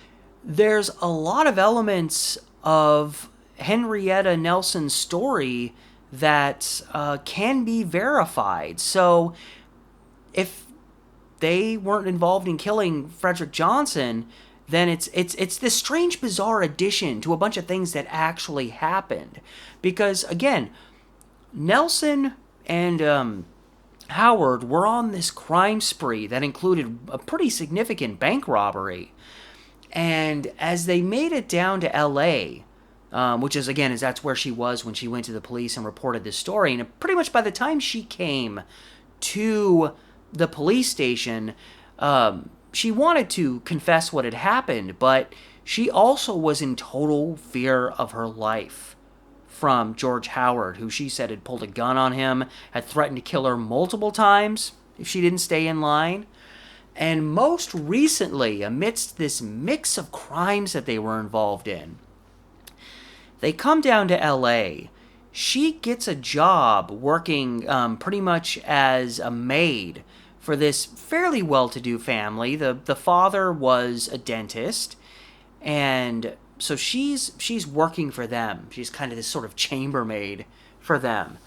there's a lot of elements of Henrietta Nelson's story that can be verified. So if they weren't involved in killing Frederick Johnson, then it's this strange, bizarre addition to a bunch of things that actually happened. Because, again, Nelson and Howard were on this crime spree that included a pretty significant bank robbery. And as they made it down to L.A., which is, again, that's where she was when she went to the police and reported this story, and pretty much by the time she came to the police station, she wanted to confess what had happened, but she also was in total fear of her life from George Howard, who she said had pulled a gun on him, had threatened to kill her multiple times if she didn't stay in line. And most recently, amidst this mix of crimes that they were involved in, they come down to L.A. She gets a job working pretty much as a maid for this fairly well-to-do family. The father was a dentist, and so she's working for them. She's kind of this sort of chambermaid for them.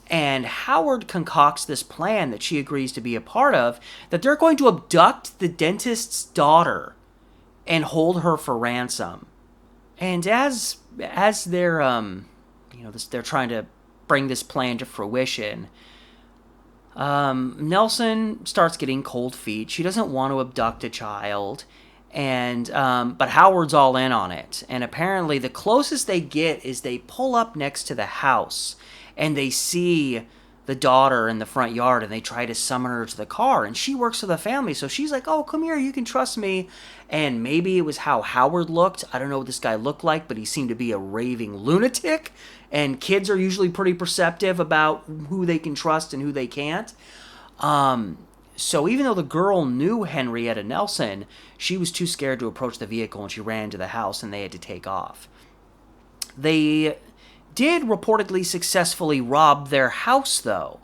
And Howard concocts this plan that she agrees to be a part of, that they're going to abduct the dentist's daughter and hold her for ransom. And as they're they're trying to bring this plan to fruition, Nelson starts getting cold feet. She doesn't want to abduct a child, and but Howard's all in on it. And apparently the closest they get is they pull up next to the house, and they see the daughter in the front yard, and they try to summon her to the car. And she works for the family, so she's like, "Oh, come here, you can trust me." And maybe it was how Howard looked. I don't know what this guy looked like, but he seemed to be a raving lunatic. And kids are usually pretty perceptive about who they can trust and who they can't. So even though the girl knew Henrietta Nelson, she was too scared to approach the vehicle, and she ran to the house, and they had to take off. They did reportedly successfully rob their house, though.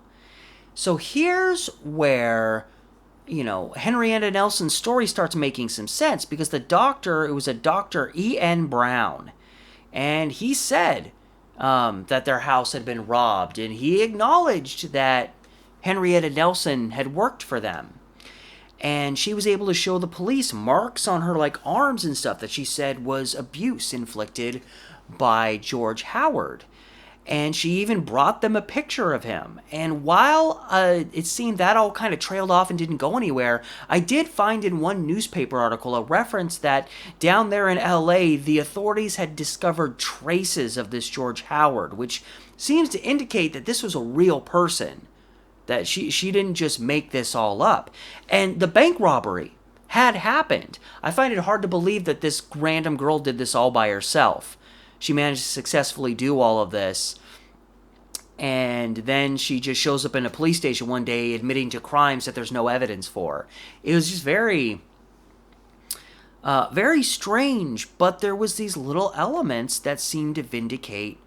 So here's where, Henrietta Nelson's story starts making some sense, because it was a Dr. E.N. Brown, and he said that their house had been robbed, and he acknowledged that Henrietta Nelson had worked for them. And she was able to show the police marks on her, arms and stuff, that she said was abuse inflicted by George Howard. And she even brought them a picture of him. And while it seemed that all kind of trailed off and didn't go anywhere, I did find in one newspaper article a reference that down there in L.A., the authorities had discovered traces of this George Howard, which seems to indicate that this was a real person, that she didn't just make this all up. And the bank robbery had happened. I find it hard to believe that this random girl did this all by herself. She managed to successfully do all of this, and then she just shows up in a police station one day admitting to crimes that there's no evidence for. It was just very, very strange, but there was these little elements that seemed to vindicate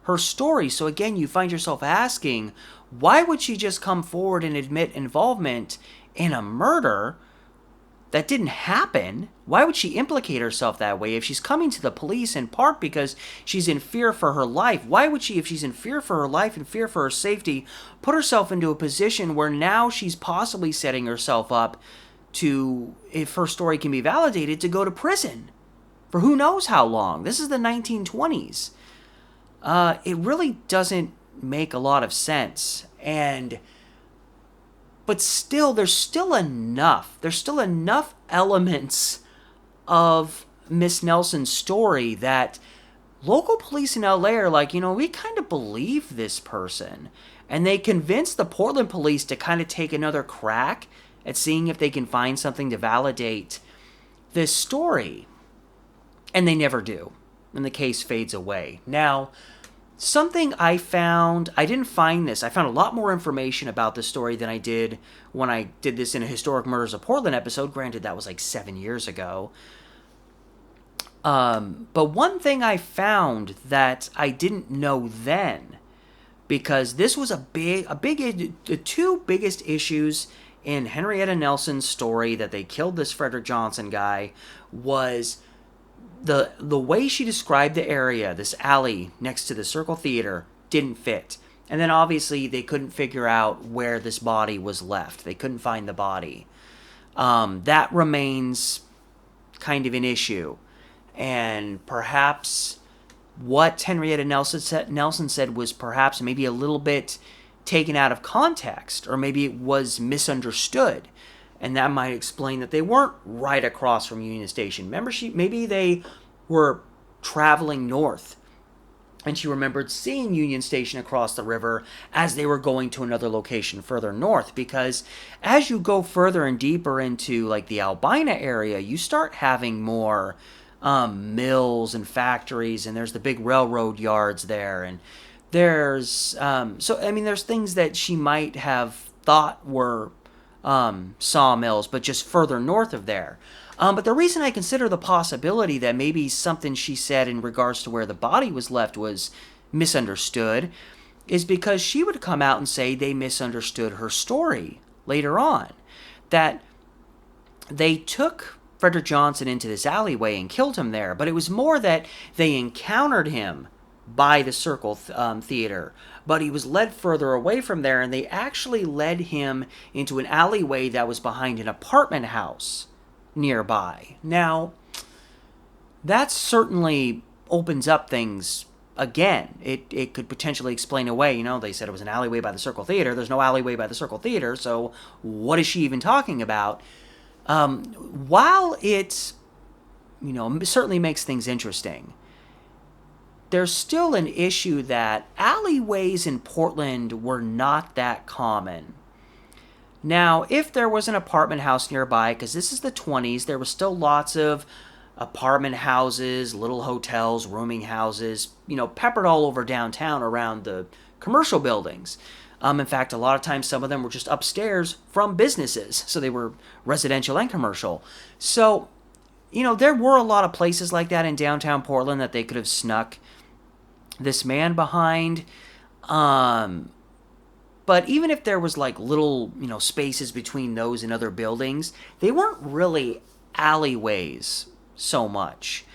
her story. So again, you find yourself asking, why would she just come forward and admit involvement in a murder that didn't happen? Why would she implicate herself that way if she's coming to the police in part because she's in fear for her life? Why would she, if she's in fear for her life and fear for her safety, put herself into a position where now she's possibly setting herself up to, if her story can be validated, to go to prison for who knows how long. This is the 1920s. It really doesn't make a lot of sense. But still, there's still enough. There's still enough elements of Miss Nelson's story that local police in LA are like, we kind of believe this person. And they convince the Portland police to kind of take another crack at seeing if they can find something to validate this story. And they never do. And the case fades away. Now, something I found, I didn't find this. I found a lot more information about this story than I did when I did this in a Historic Murders of Portland episode. Granted, that was like 7 years ago. But one thing I found that I didn't know then, because this was the two biggest issues in Henrietta Nelson's story that they killed this Frederick Johnson guy, was the way she described the area, this alley next to the Circle Theater, didn't fit. And then obviously they couldn't figure out where this body was left. They couldn't find the body. That remains kind of an issue. And perhaps what Henrietta Nelson said was perhaps maybe a little bit taken out of context, or maybe it was misunderstood. And that might explain that they weren't right across from Union Station. Remember, maybe they were traveling north, and she remembered seeing Union Station across the river as they were going to another location further north. Because as you go further and deeper into like the Albina area, you start having more mills and factories, and there's the big railroad yards there, and there's there's things that she might have thought were sawmills, but just further north of there. But the reason I consider the possibility that maybe something she said in regards to where the body was left was misunderstood is because she would come out and say they misunderstood her story later on. That they took Frederick Johnson into this alleyway and killed him there, but it was more that they encountered him by the Circle Theater, but he was led further away from there, and they actually led him into an alleyway that was behind an apartment house nearby. Now, that certainly opens up things again. It could potentially explain away, they said it was an alleyway by the Circle Theater. There's no alleyway by the Circle Theater, so what is she even talking about? While it, certainly makes things interesting, there's still an issue that alleyways in Portland were not that common. Now, if there was an apartment house nearby, because this is the 20s, there was still lots of apartment houses, little hotels, rooming houses, peppered all over downtown around the commercial buildings. In fact, a lot of times some of them were just upstairs from businesses, so they were residential and commercial. So, there were a lot of places like that in downtown Portland that they could have snuck this man behind. But even if there was like little, spaces between those and other buildings, they weren't really alleyways so much.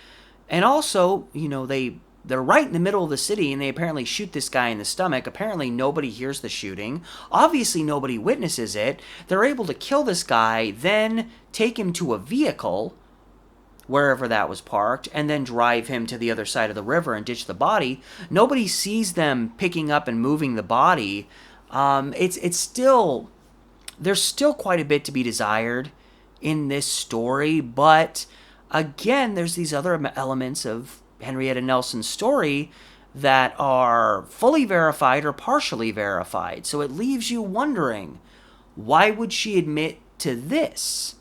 And also, they're right in the middle of the city, and they apparently shoot this guy in the stomach. Apparently nobody hears the shooting. Obviously nobody witnesses it. They're able to kill this guy, then take him to a vehicle, wherever that was parked, and then drive him to the other side of the river and ditch the body. Nobody sees them picking up and moving the body. It's still, there's still quite a bit to be desired in this story, but again, there's these other elements of Henrietta Nelson's story that are fully verified or partially verified. So it leaves you wondering, why would she admit to this?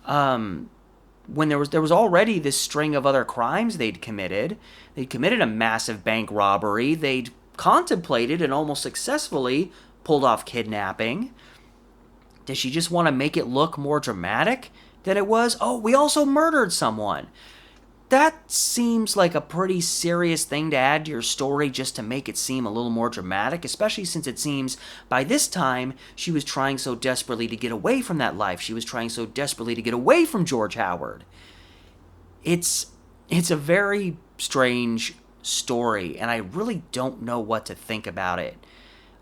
When there was already this string of other crimes they'd committed. They'd committed a massive bank robbery. They'd contemplated and almost successfully pulled off kidnapping. Does she just want to make it look more dramatic than it was? Oh, we also murdered someone. That seems like a pretty serious thing to add to your story just to make it seem a little more dramatic, especially since it seems by this time she was trying so desperately to get away from that life. She was trying so desperately to get away from George Howard. It's a very strange story, and I really don't know what to think about it.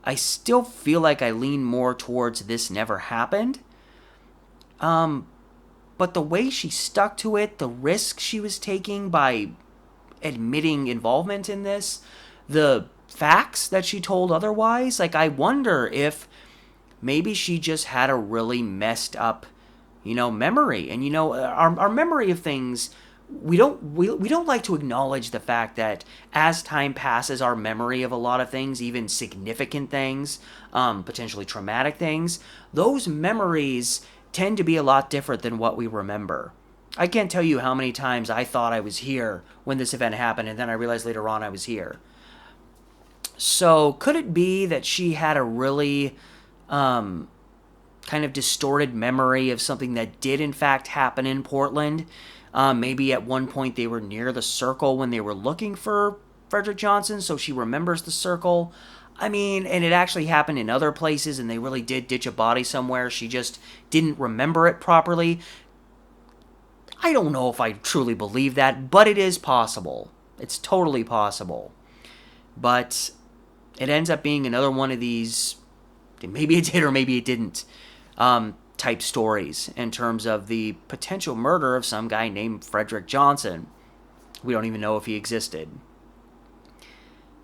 I still feel like I lean more towards this never happened. but the way she stuck to it, the risk she was taking by admitting involvement in this, the facts that she told otherwise, like, I wonder if maybe she just had a really messed up, memory. And, our memory of things, we don't like to acknowledge the fact that as time passes, our memory of a lot of things, even significant things, potentially traumatic things, those memories tend to be a lot different than what we remember. I can't tell you how many times I thought I was here when this event happened, and then I realized later on I was here. So could it be that she had a really kind of distorted memory of something that did in fact happen in Portland? Maybe at one point they were near the circle when they were looking for Frederick Johnson, so she remembers the circle. I mean, and it actually happened in other places, and they really did ditch a body somewhere. She just didn't remember it properly. I don't know if I truly believe that, but it is possible. It's totally possible. But it ends up being another one of these, maybe it did or maybe it didn't, type stories in terms of the potential murder of some guy named Frederick Johnson. We don't even know if he existed.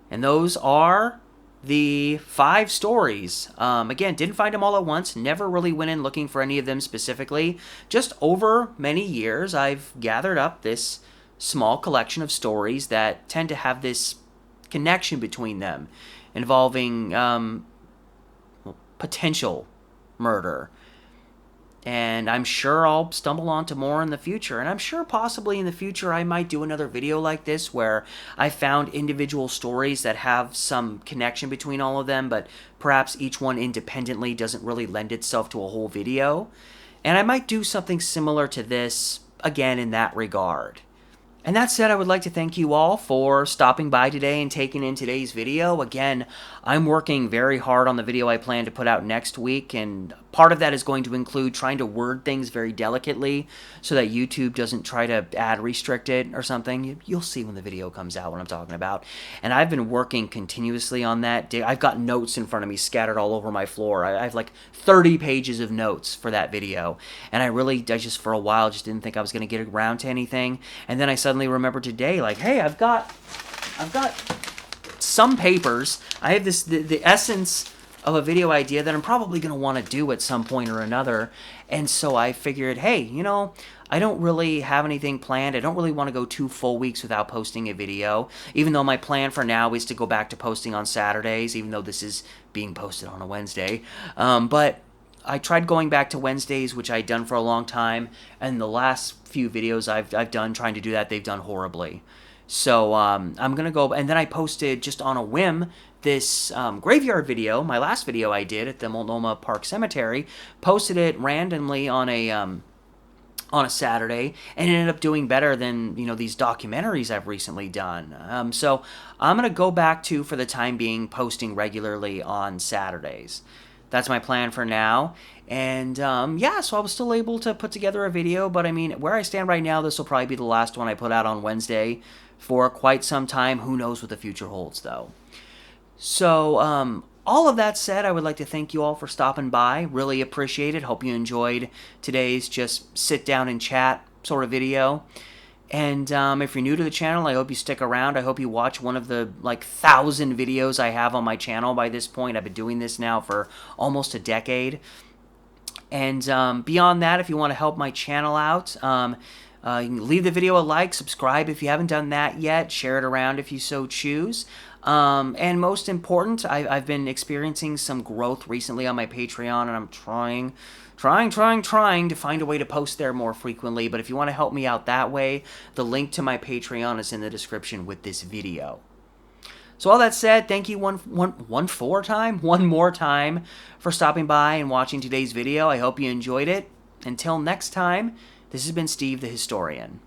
And those are the 5 stories. Again, didn't find them all at once. Never really went in looking for any of them specifically. Just over many years, I've gathered up this small collection of stories that tend to have this connection between them, involving potential murder. And I'm sure I'll stumble onto more in the future. And I'm sure possibly in the future I might do another video like this where I found individual stories that have some connection between all of them, but perhaps each one independently doesn't really lend itself to a whole video. And I might do something similar to this again in that regard. And that said, I would like to thank you all for stopping by today and taking in today's video. Again, I'm working very hard on the video I plan to put out next week, and part of that is going to include trying to word things very delicately so that YouTube doesn't try to ad restrict it or something. You'll see when the video comes out what I'm talking about. And I've been working continuously on that. I've got notes in front of me scattered all over my floor. I have like 30 pages of notes for that video. And I just for a while just didn't think I was going to get around to anything. And then I suddenly remembered today, like, hey, I've got some papers. I have the essence of a video idea that I'm probably going to want to do at some point or another. And so I figured, hey, I don't really have anything planned. I don't really want to go 2 full weeks without posting a video, even though my plan for now is to go back to posting on Saturdays, even though this is being posted on a Wednesday. But I tried going back to Wednesdays, which I'd done for a long time, and the last few videos I've done trying to do that, they've done horribly. So I'm going to go, and then I posted just on a whim this graveyard video, my last video I did at the Multnomah Park Cemetery, posted it randomly on a Saturday, and it ended up doing better than, these documentaries I've recently done. So I'm going to go back to, for the time being, posting regularly on Saturdays. That's my plan for now. And yeah, so I was still able to put together a video, but I mean, where I stand right now, this will probably be the last one I put out on Wednesday for quite some time. Who knows what the future holds, though. So, all of that said, I would like to thank you all for stopping by. Really appreciate it. Hope you enjoyed today's just sit down and chat sort of video. And if you're new to the channel, I hope you stick around. I hope you watch one of the 1,000 videos I have on my channel by this point. I've been doing this now for almost a decade. And beyond that, if you want to help my channel out, you can leave the video a like, subscribe if you haven't done that yet, share it around if you so choose. And most important, I've been experiencing some growth recently on my Patreon, and I'm trying to find a way to post there more frequently. But if you want to help me out that way, the link to my Patreon is in the description with this video. So all that said, thank you one more time for stopping by and watching today's video. I hope you enjoyed it. Until next time, this has been Steve the Historian.